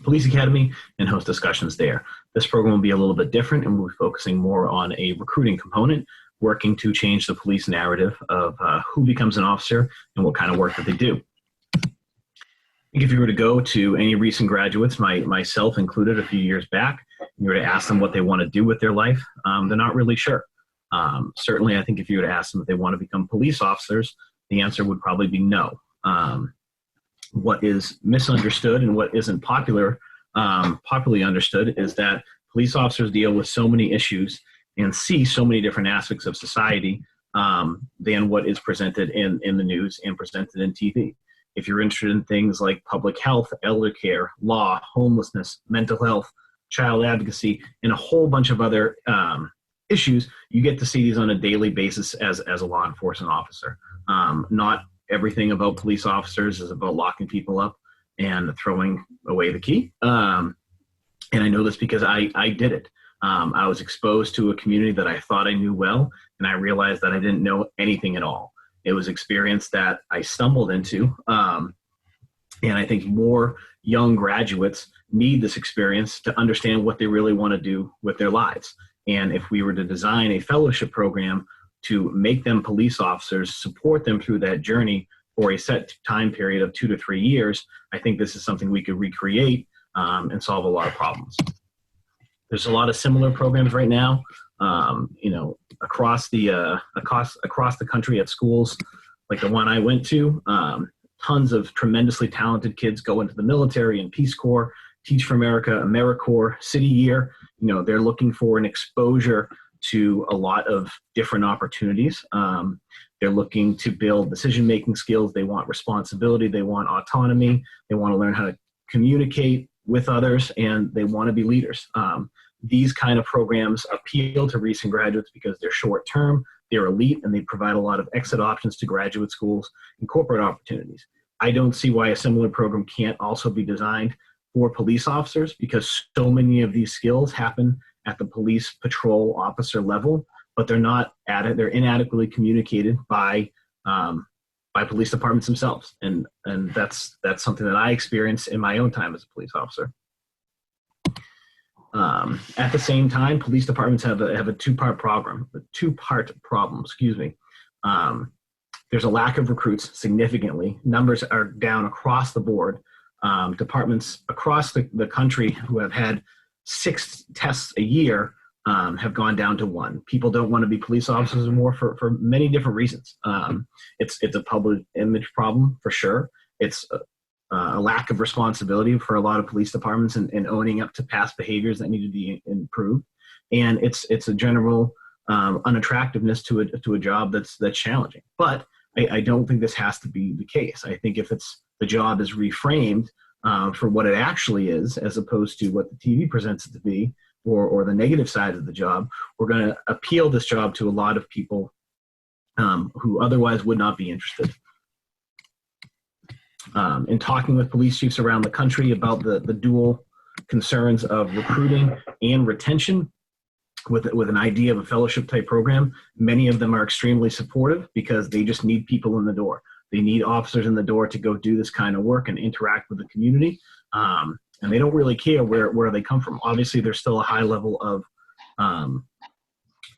police academy and host discussions there. This program will be a little bit different, and we'll be focusing more on a recruiting component, working to change the police narrative of who becomes an officer and what kind of work that they do. I think if you were to go to any recent graduates, myself included a few years back, you were to ask them what they want to do with their life, they're not really sure. Certainly, I think if you were to ask them if they want to become police officers, the answer would probably be no. What is misunderstood and what isn't popularly understood is that police officers deal with so many issues and see so many different aspects of society than what is presented in the news and presented in TV. If you're interested in things like public health, elder care, law, homelessness, mental health, child advocacy, and a whole bunch of other issues, you get to see these on a daily basis as a law enforcement officer. Not everything about police officers is about locking people up and throwing away the key. And I know this because I did it. I was exposed to a community that I thought I knew well, and I realized that I didn't know anything at all. It was experience that I stumbled into. And I think more young graduates need this experience to understand what they really want to do with their lives. And if we were to design a fellowship program to make them police officers, support them through that journey for a set time period of 2 to 3 years, I think this is something we could recreate and solve a lot of problems. There's a lot of similar programs right now, across the country at schools like the one I went to. Tons of tremendously talented kids go into the military and Peace Corps, Teach for America, AmeriCorps, City Year. They're looking for an exposure to a lot of different opportunities. They're looking to build decision-making skills. They want responsibility. They want autonomy. They want to learn how to communicate with others, and they want to be leaders. These kind of programs appeal to recent graduates because they're short-term, they're elite, and they provide a lot of exit options to graduate schools and corporate opportunities. I don't see why a similar program can't also be designed for police officers, because so many of these skills happen at the police patrol officer level, but they're inadequately communicated by police departments themselves. And that's something that I experienced in my own time as a police officer. At the same time, police departments have a two-part problem, There's a lack of recruits significantly. Numbers are down across the board. Departments across the country who have had 6 tests a year have gone down to 1. People don't want to be police officers anymore for many different reasons. It's a public image problem for sure. It's a lack of responsibility for a lot of police departments and owning up to past behaviors that need to be improved. And it's a general unattractiveness to a job that's challenging. But I don't think this has to be the case. I think if the job is reframed for what it actually is, as opposed to what the TV presents it to be, or the negative side of the job, we're going to appeal this job to a lot of people who otherwise would not be interested. In talking with police chiefs around the country about the dual concerns of recruiting and retention, with an idea of a fellowship type program, many of them are extremely supportive because they just need people in the door. They need officers in the door to go do this kind of work and interact with the community. And they don't really care where they come from. Obviously, there's still a high level of,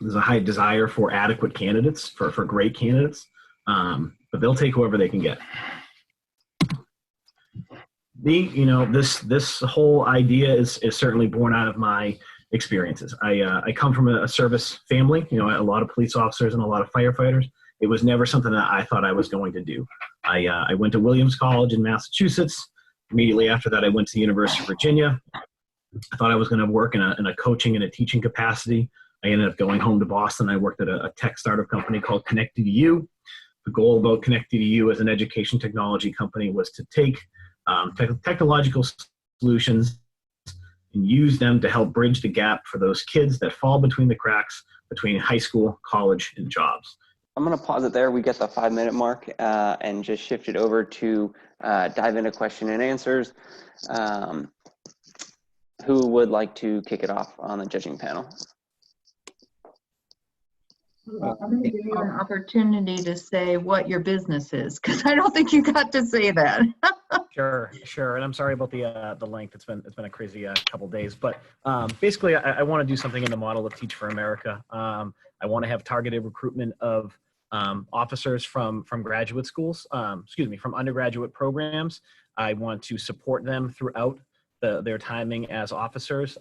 there's a high desire for adequate candidates, for great candidates, but they'll take whoever they can get. This whole idea is certainly born out of my experiences. I come from a service family, a lot of police officers and a lot of firefighters. It was never something that I thought I was going to do. I went to Williams College in Massachusetts. Immediately after that, I went to the University of Virginia. I thought I was going to work in a coaching and a teaching capacity. I ended up going home to Boston. I worked at a tech startup company called Connect2U. The goal about Connect2U as an education technology company was to take technological solutions and use them to help bridge the gap for those kids that fall between the cracks between high school, college, and jobs. I'm going to pause it there. We get the 5-minute mark and just shift it over to dive into question and answers. Who would like to kick it off on the judging panel? Well, I'm going to give you an opportunity to say what your business is, because I don't think you got to say that. Sure. And I'm sorry about the length. It's been a crazy couple days, but basically, I want to do something in the model of Teach for America. I want to have targeted recruitment of officers from graduate schools. From undergraduate programs. I want to support them throughout their timing as officers,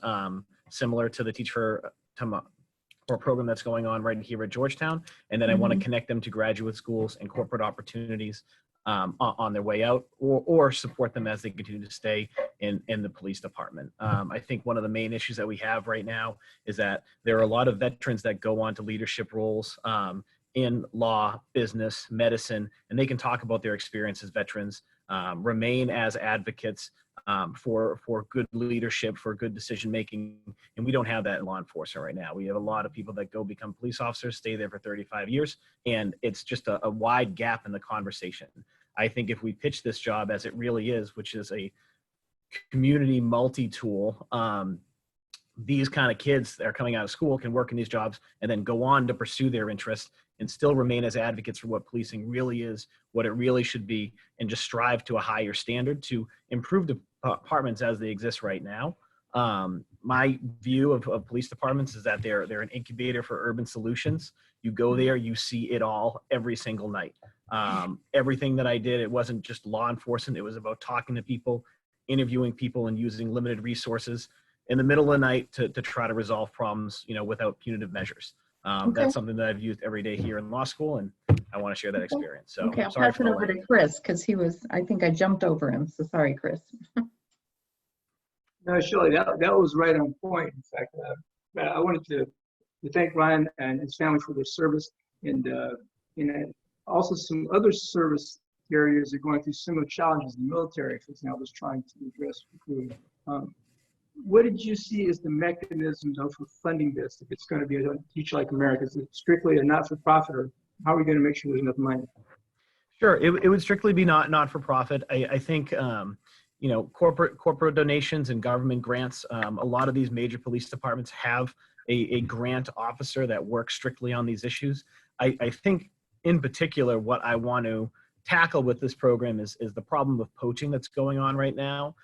similar to the Teach for program that's going on right here at Georgetown. And then I want to connect them to graduate schools and corporate opportunities on their way out, or support them as they continue to stay in the police department. I think one of the main issues that we have right now is that there are a lot of veterans that go on to leadership roles in law, business, medicine, and they can talk about their experience as veterans, remain as advocates for good leadership, for good decision making, and we don't have that in law enforcement right now. We have a lot of people that go become police officers, stay there for 35 years, and it's just a wide gap in the conversation. I think if we pitch this job as it really is, which is a community multi-tool, these kind of kids that are coming out of school can work in these jobs and then go on to pursue their interests and still remain as advocates for what policing really is, what it really should be, and just strive to a higher standard to improve departments as they exist right now. My view of police departments is that they're an incubator for urban solutions. You go there, you see it all every single night. Everything that I did, it wasn't just law enforcement. It was about talking to people, interviewing people, and using limited resources in the middle of the night to try to resolve problems, without punitive measures. That's something that I've used every day here in law school, and I want to share that experience. So Okay, I'll sorry pass it over to Chris, because I think I jumped over him. So sorry, Chris. No, Shelley, that was right on point. In fact, I wanted to thank Ryan and his family for their service, and also some other service areas are going through similar challenges. The military, for example, is trying to address recruiting. What did you see as the mechanisms for funding this? If it's going to be a Teach Like America, is it strictly a not-for-profit, or how are we going to make sure there's enough money? Sure, it would strictly be not-for-profit. I think corporate donations and government grants. A lot of these major police departments have a grant officer that works strictly on these issues. I think in particular what I want to tackle with this program is the problem of poaching that's going on right now.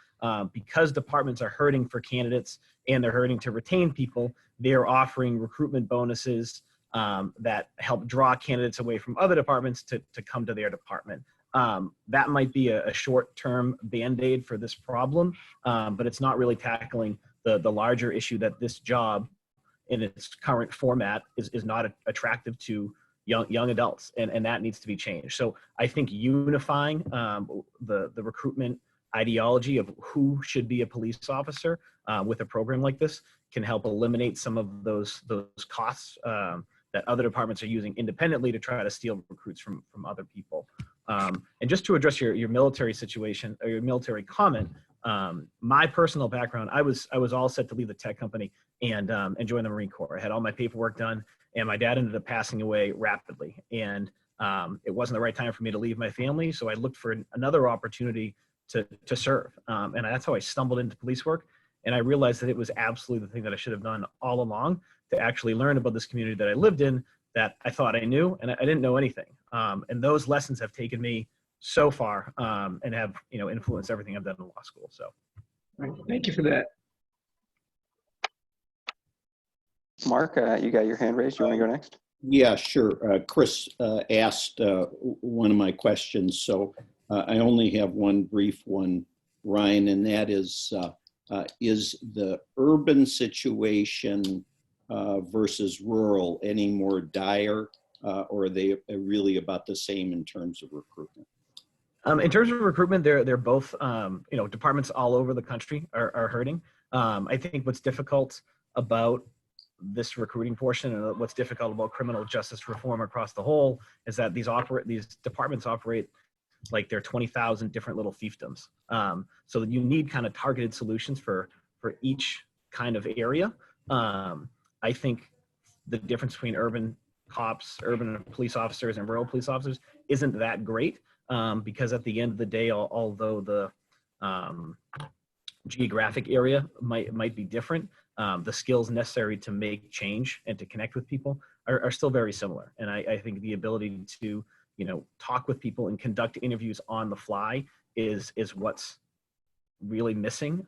Because departments are hurting for candidates and they're hurting to retain people, they're offering recruitment bonuses that help draw candidates away from other departments to come to their department. That might be a short-term Band-Aid for this problem, but it's not really tackling the larger issue that this job in its current format is not attractive to young adults, and that needs to be changed. So I think unifying the recruitment ideology of who should be a police officer with a program like this can help eliminate some of those costs that other departments are using independently to try to steal recruits from other people. And just to address your military situation or your military comment, my personal background, I was all set to leave the tech company and join the Marine Corps. I had all my paperwork done, and my dad ended up passing away rapidly. And it wasn't the right time for me to leave my family, so I looked for another opportunity to serve. And that's how I stumbled into police work. And I realized that it was absolutely the thing that I should have done all along, to actually learn about this community that I lived in that I thought I knew, and I didn't know anything. And those lessons have taken me so far and have influenced everything I've done in law school. So thank you for that. Mark, you got your hand raised. You want to go next? Yeah, sure. Chris asked one of my questions, so I only have one brief one, Ryan, and that is the urban situation versus rural any more dire, or are they really about the same in terms of recruitment? In terms of recruitment, they're both, departments all over the country are hurting. I think what's difficult about this recruiting portion and what's difficult about criminal justice reform across the whole is that these departments operate like they're 20,000 different little fiefdoms. So you need kind of targeted solutions for each kind of area. I think the difference between urban cops, urban police officers, and rural police officers isn't that great because at the end of the day, although the geographic area might be different, the skills necessary to make change and to connect with people are still very similar. And I think the ability to, talk with people and conduct interviews on the fly is what's really missing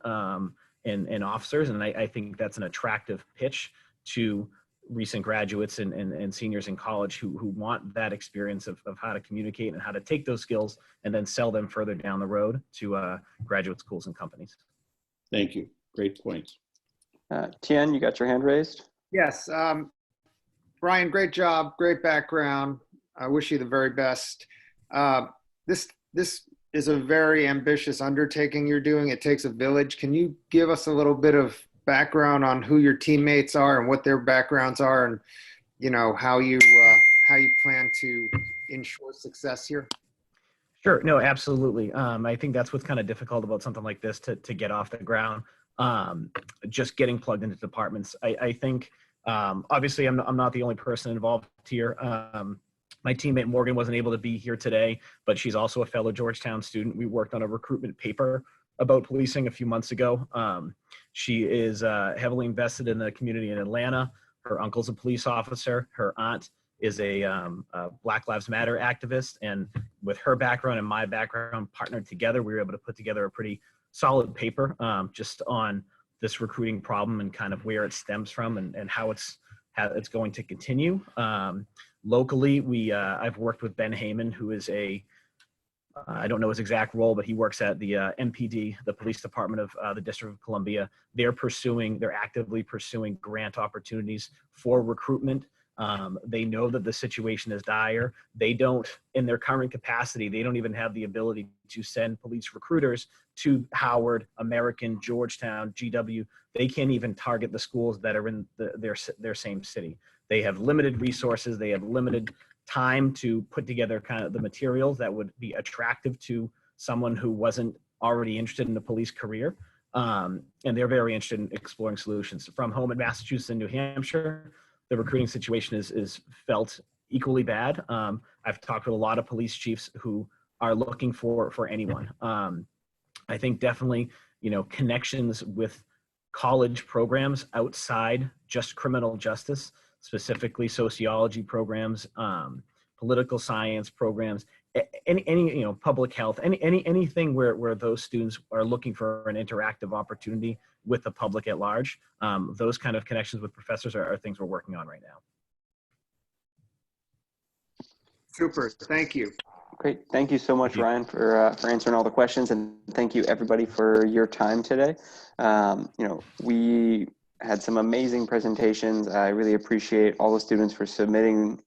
in officers. And I think that's an attractive pitch to recent graduates and seniors in college who want that experience of how to communicate and how to take those skills and then sell them further down the road to graduate schools and companies. Thank you. Great points. Tien, you got your hand raised? Yes. Brian, great job. Great background. I wish you the very best. This is a very ambitious undertaking you're doing. It takes a village. Can you give us a little bit of background on who your teammates are and what their backgrounds are, and how you plan to ensure success here? Sure. No, absolutely. I think that's what's kind of difficult about something like this to get off the ground. Just getting plugged into departments. I think obviously I'm not the only person involved here. My teammate Morgan wasn't able to be here today, but she's also a fellow Georgetown student. We worked on a recruitment paper about policing a few months ago. She is heavily invested in the community in Atlanta. Her uncle's a police officer. Her aunt is a Black Lives Matter activist. And with her background and my background partnered together, we were able to put together a pretty solid paper just on this recruiting problem and kind of where it stems from and how it's going to continue. Locally, I've worked with Ben Heyman, who is I don't know his exact role, but he works at the MPD, the Police Department of the District of Columbia. They're actively pursuing grant opportunities for recruitment. They know that the situation is dire. They don't, in their current capacity, they don't even have the ability to send police recruiters to Howard, American, Georgetown, GW. They can't even target the schools that are in their same city. They have limited resources. They have limited time to put together kind of the materials that would be attractive to someone who wasn't already interested in a police career. And they're very interested in exploring solutions. From home in Massachusetts and New Hampshire, the recruiting situation is felt equally bad. I've talked with a lot of police chiefs who are looking for anyone. I think definitely, connections with college programs outside just criminal justice, specifically sociology programs, political science programs, any public health, anything where those students are looking for an interactive opportunity with the public at large. Those kind of connections with professors are things we're working on right now. Super. Thank you. Great. Thank you so much, Ryan, for answering all the questions, and thank you everybody for your time today. We had some amazing presentations. I really appreciate all the students for submitting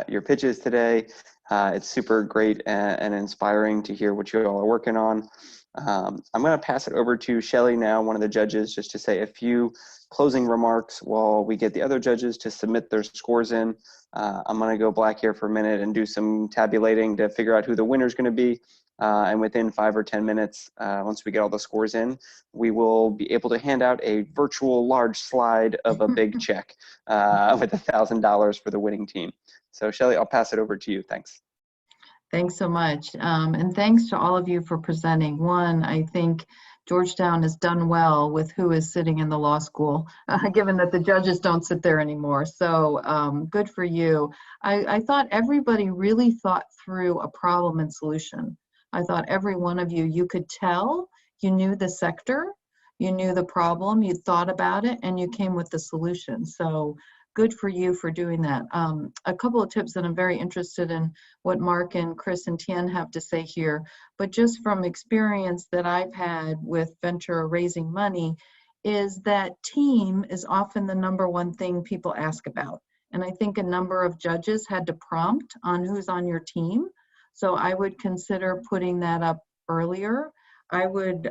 your pitches today. It's super great and inspiring to hear what you all are working on. I'm going to pass it over to Shelly now, one of the judges, just to say a few closing remarks while we get the other judges to submit their scores in. I'm going to go black here for a minute and do some tabulating to figure out who the winner is going to be. And within 5 or 10 minutes, once we get all the scores in, we will be able to hand out a virtual large slide of a big check with $1,000 for the winning team. So Shelly, I'll pass it over to you. Thanks. Thanks so much. And thanks to all of you for presenting. One, I think Georgetown has done well with who is sitting in the law school, given that the judges don't sit there anymore. So good for you. I thought everybody really thought through a problem and solution. I thought every one of you could tell you knew the sector, you knew the problem, you thought about it, and you came with the solution. So good for you for doing that. A couple of tips that I'm very interested in what Mark and Chris and Tien have to say here, but just from experience that I've had with venture raising money is that team is often the #1 thing people ask about. And I think a number of judges had to prompt on who's on your team. So I would consider putting that up earlier. I would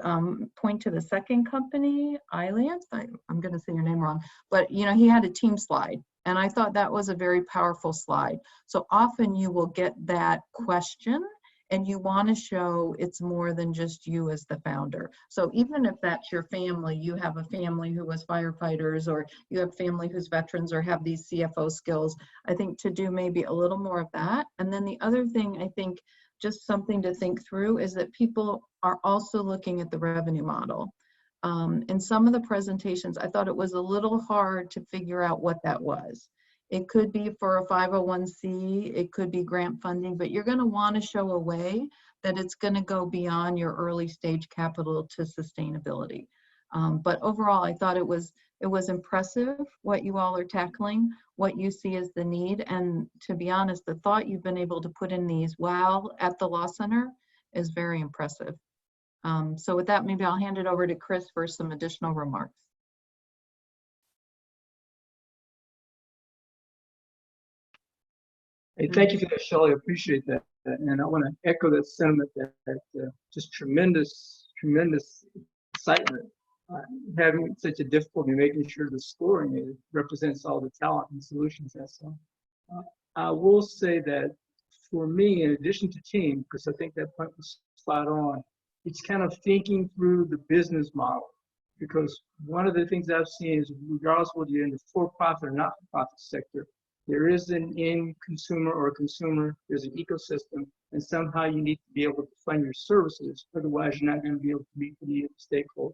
point to the second company, iLance. I'm going to say your name wrong, but he had a team slide, and I thought that was a very powerful slide. So often you will get that question, and you want to show it's more than just you as the founder. So even if that's your family, you have a family who was firefighters, or you have family who's veterans or have these CFO skills, I think to do maybe a little more of that. And then the other thing I think just something to think through is that people are also looking at the revenue model. In some of the presentations, I thought it was a little hard to figure out what that was. It could be for a 501c, it could be grant funding, but you're going to want to show a way that it's going to go beyond your early stage capital to sustainability. But overall, I thought it was impressive what you all are tackling, what you see as the need. And to be honest, the thought you've been able to put in these while at the Law Center is very impressive. So with that, maybe I'll hand it over to Chris for some additional remarks. Hey, thank you for that, Shelley. I appreciate that. And I want to echo that sentiment that just tremendous excitement. Having such a difficulty making sure the scoring represents all the talent and solutions that's I will say that for me, in addition to team, because I think that point was spot on, it's kind of thinking through the business model. Because one of the things I've seen is, regardless of whether you're in the for-profit or not-for-profit sector, there is an end consumer or a consumer, there's an ecosystem, and somehow you need to be able to fund your services, otherwise you're not going to be able to meet the need of stakeholders.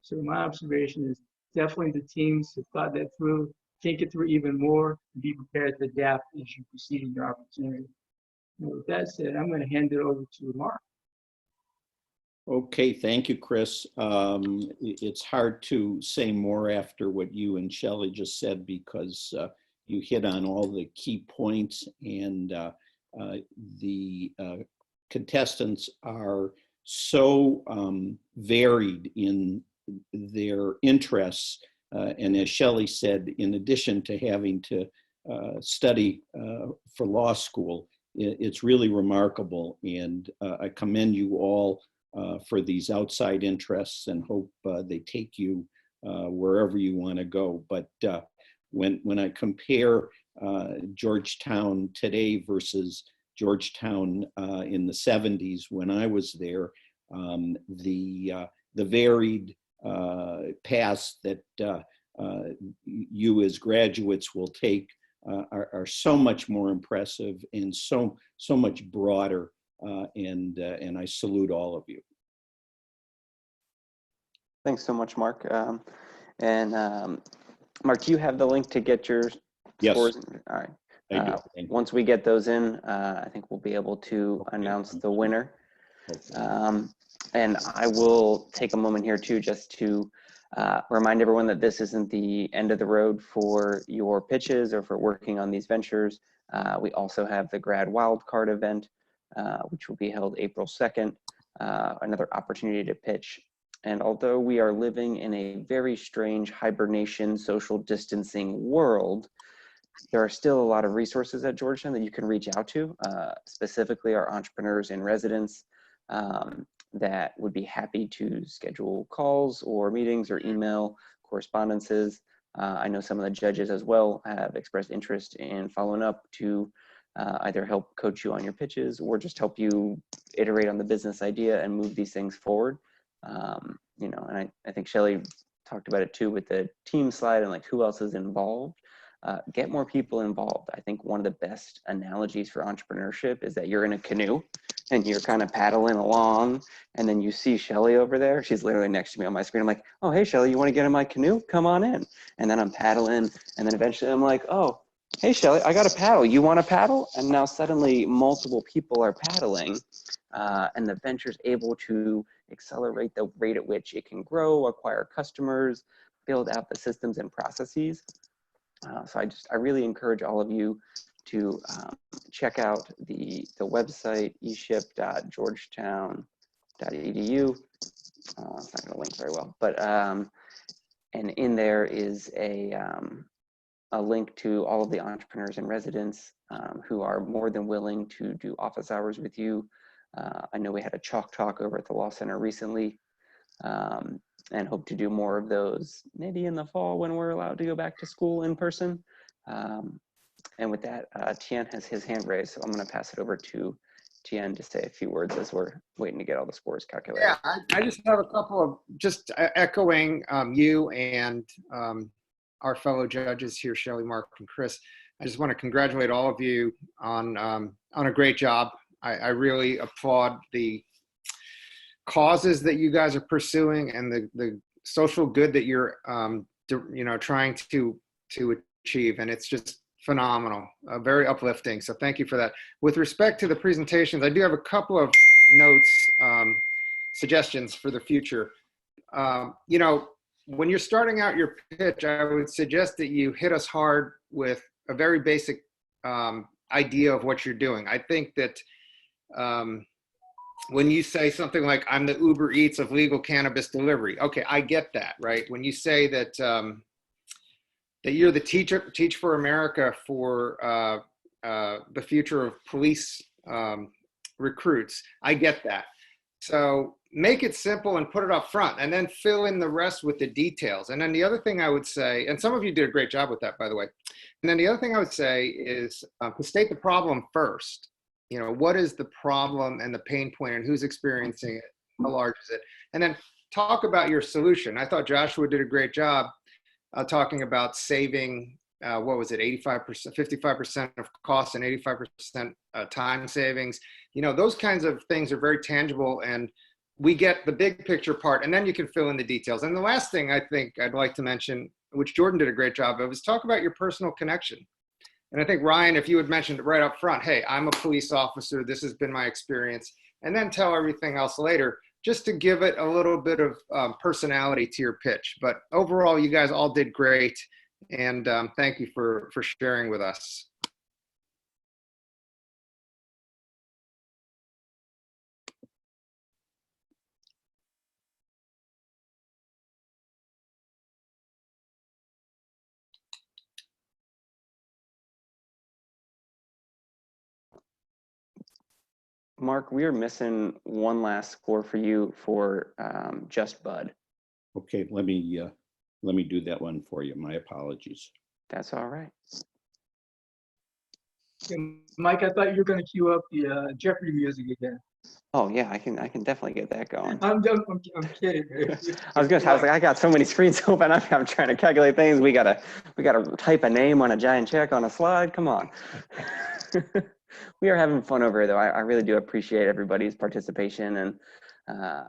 So my observation is definitely the teams have thought that through, think it through even more, and be prepared to adapt as you proceed in your opportunity. And with that said, I'm going to hand it over to Mark. Okay, thank you, Chris. It's hard to say more after what you and Shelley just said, because you hit on all the key points, and the contestants are so varied in their interests. And as Shelley said, in addition to having to study for law school, it's really remarkable. And I commend you all for these outside interests, and hope they take you wherever you want to go. But when I compare Georgetown today versus Georgetown in the 70s when I was there, the varied paths that you as graduates will take are so much more impressive and so much broader, and I salute all of you. Thanks so much, Mark. Mark, do you have the link to get your scores? Yes. All right. I do. Once we get those in, I think we'll be able to announce the winner. And I will take a moment here too, just to remind everyone that this isn't the end of the road for your pitches or for working on these ventures. We also have the Grad Wildcard event, which will be held April 2nd, another opportunity to pitch. And although we are living in a very strange hibernation, social distancing world, there are still a lot of resources at Georgetown that you can reach out to, specifically our entrepreneurs in residence that would be happy to schedule calls or meetings or email correspondences. I know some of the judges as well have expressed interest in following up to either help coach you on your pitches or just help you iterate on the business idea and move these things forward. You know, and I think Shelley talked about it too with the team slide and like who else is involved. Get more people involved. I think one of the best analogies for entrepreneurship is that you're in a canoe and you're kind of paddling along, and then you see Shelley over there. She's literally next to me on my screen. I'm like, oh, hey, Shelley, you want to get in my canoe? Come on in. And then I'm paddling, and then eventually I'm like, oh, hey, Shelley, I got a paddle. You want to paddle? And now suddenly multiple people are paddling, and the venture's able to accelerate the rate at which it can grow, acquire customers, build out the systems and processes. So I really encourage all of you to check out the website, eship.georgetown.edu. It's not going to link very well, but and in there is a link to all of the entrepreneurs in residence who are more than willing to do office hours with you. I know we had a chalk talk over at the Law Center recently, and hope to do more of those maybe in the fall when we're allowed to go back to school in person. And with that, Tian has his hand raised, so I'm going to pass it over to Tian to say a few words as we're waiting to get all the scores calculated. Yeah, I just have a couple of, just echoing you and our fellow judges here, Shelley, Mark, and Chris. I just want to congratulate all of you on a great job. I really applaud the causes that you guys are pursuing and the social good that you're trying to achieve, and it's just phenomenal, very uplifting. So thank you for that. With respect to the presentations, I do have a couple of notes, suggestions for the future. You know, when you're starting out your pitch, I would suggest that you hit us hard with a very basic idea of what you're doing. I think that when you say something like, I'm the Uber Eats of legal cannabis delivery, okay, I get that, right? When you say that that you're the Teach for America for the future of police recruits, I get that. So make it simple and put it up front, and then fill in the rest with the details. And then the other thing I would say, and some of you did a great job with that, by the way. And then the other thing I would say is to state the problem first. You know, what is the problem and the pain point, and who's experiencing it? How large is it? And then talk about your solution. I thought Joshua did a great job talking about saving, what was it, 85%, 55% of costs and 85% time savings. You know, those kinds of things are very tangible, and we get the big picture part, and then you can fill in the details. And the last thing I think I'd like to mention, which Jordan did a great job of, is talk about your personal connection. And I think, Ryan, if you had mentioned it right up front, hey, I'm a police officer, this has been my experience, and then tell everything else later, just to give it a little bit of personality to your pitch. But overall, you guys all did great, and thank you for sharing with us. Mark, we are missing one last score for you for Just Bud. Okay, let me do that one for you. My apologies. That's all right. Mike, I thought you were going to cue up the Jeopardy music again. Oh yeah, I can definitely get that going. I'm kidding. I was like, I got so many screens open. I'm trying to calculate things. We gotta type a name on a giant check on a slide. Come on. We are having fun over here, though. I really do appreciate everybody's participation, and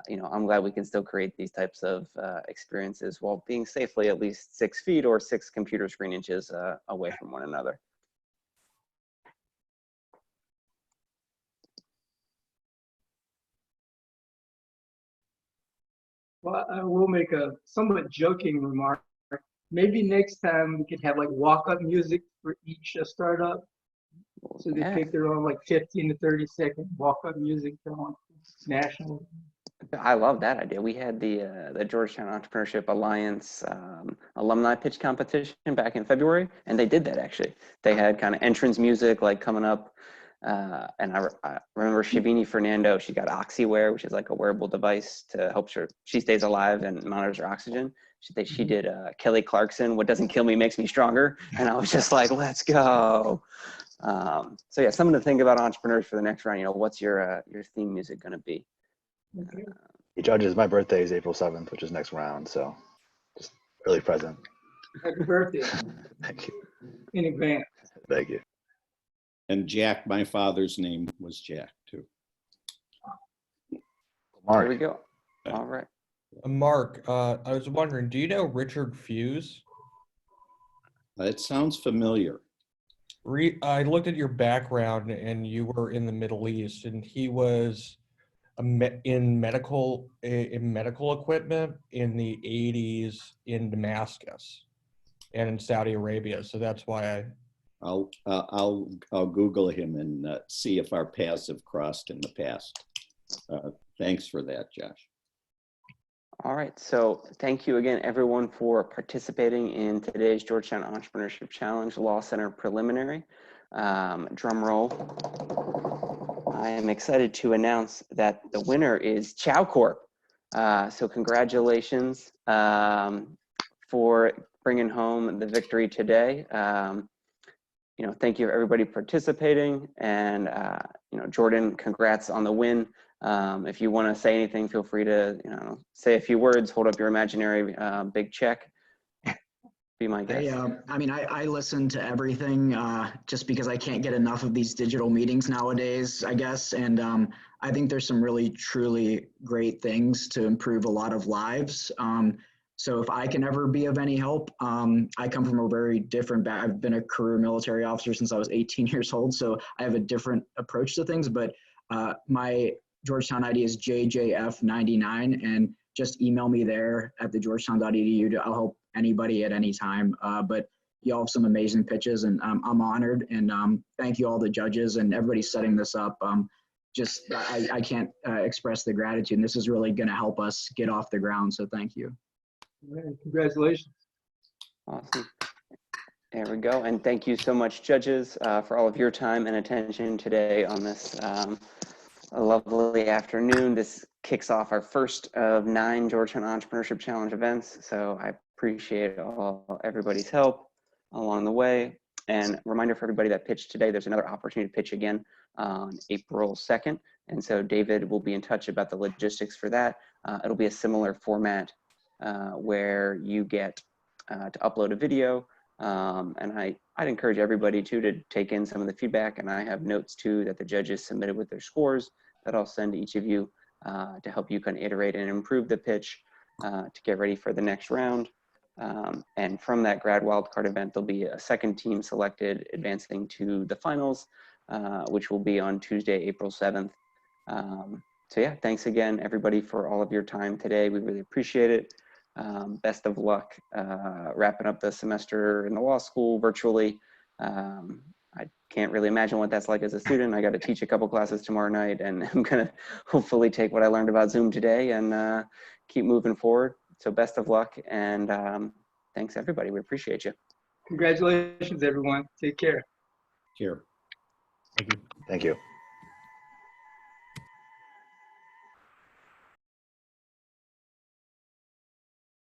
you know, I'm glad we can still create these types of experiences while being safely at least 6 feet or 6 computer screen inches away from one another. Well, I will make a somewhat joking remark. Maybe next time we could have like walk-up music for each startup. So they pick their own like 15 to 30-second walk-up music on national. I love that idea. We had the Georgetown Entrepreneurship Alliance alumni pitch competition back in February, and they did that actually. They had kind of entrance music like coming up. And I remember Shabini Fernando, she got OxyWear, which is like a wearable device to help sure she stays alive and monitors her oxygen. She did Kelly Clarkson, What Doesn't Kill Me Makes Me Stronger. And I was just like, let's go. So yeah, something to think about, entrepreneurs, for the next round. You know, what's your theme music going to be? Hey, judges, my birthday is April 7th, which is next round. So just early present. Happy birthday. Thank you. In advance. Thank you. And Jack, my father's name was Jack too. Mark. There we go. All right. Mark, I was wondering, do you know Richard Fuse? It sounds familiar. I looked at your background, and you were in the Middle East, and he was in medical equipment in the 80s in Damascus and in Saudi Arabia. So that's why I'll Google him and see if our paths have crossed in the past. Thanks for that, Josh. All right, so thank you again, everyone, for participating in today's Georgetown Entrepreneurship Challenge Law Center Preliminary. Drum roll. I am excited to announce that the winner is Chow Corp. So congratulations for bringing home the victory today. You know, thank you everybody participating, and you know, Jordan, congrats on the win. If you want to say anything, feel free to, you know, say a few words, hold up your imaginary big check. Be my guest. I mean, I listen to everything just because I can't get enough of these digital meetings nowadays, I guess. And I think there's some really, truly great things to improve a lot of lives. So if I can ever be of any help, I come from a very different I've been a career military officer since I was 18 years old, so I have a different approach to things. But my Georgetown ID is JJF99, and just email me there at thegeorgetown.edu. I'll help anybody at any time. But you all have some amazing pitches, and I'm honored. And thank you all the judges and everybody setting this up. I can't express the gratitude. And this is really going to help us get off the ground. So thank you. All right, congratulations. Awesome. There we go. And thank you so much, judges, for all of your time and attention today on this lovely afternoon. This kicks off our first of 9 Georgetown Entrepreneurship Challenge events. So I appreciate everybody's help along the way. And reminder for everybody that pitched today, there's another opportunity to pitch again on April 2nd. And so David will be in touch about the logistics for that. It'll be a similar format where you get to upload a video. And I'd encourage everybody to take in some of the feedback, and I have notes too that the judges submitted with their scores that I'll send to each of you to help you kind of iterate and improve the pitch to get ready for the next round. And from that grad wildcard event, there'll be a second team selected advancing to the finals, which will be on Tuesday, April 7th. So yeah, thanks again, everybody, for all of your time today. We really appreciate it. Best of luck wrapping up the semester in the law school virtually. I can't really imagine what that's like as a student. I got to teach a couple classes tomorrow night, and I'm going to hopefully take what I learned about Zoom today and keep moving forward. So best of luck, and thanks, everybody. We appreciate you. Congratulations, everyone. Take care. Here. Thank you.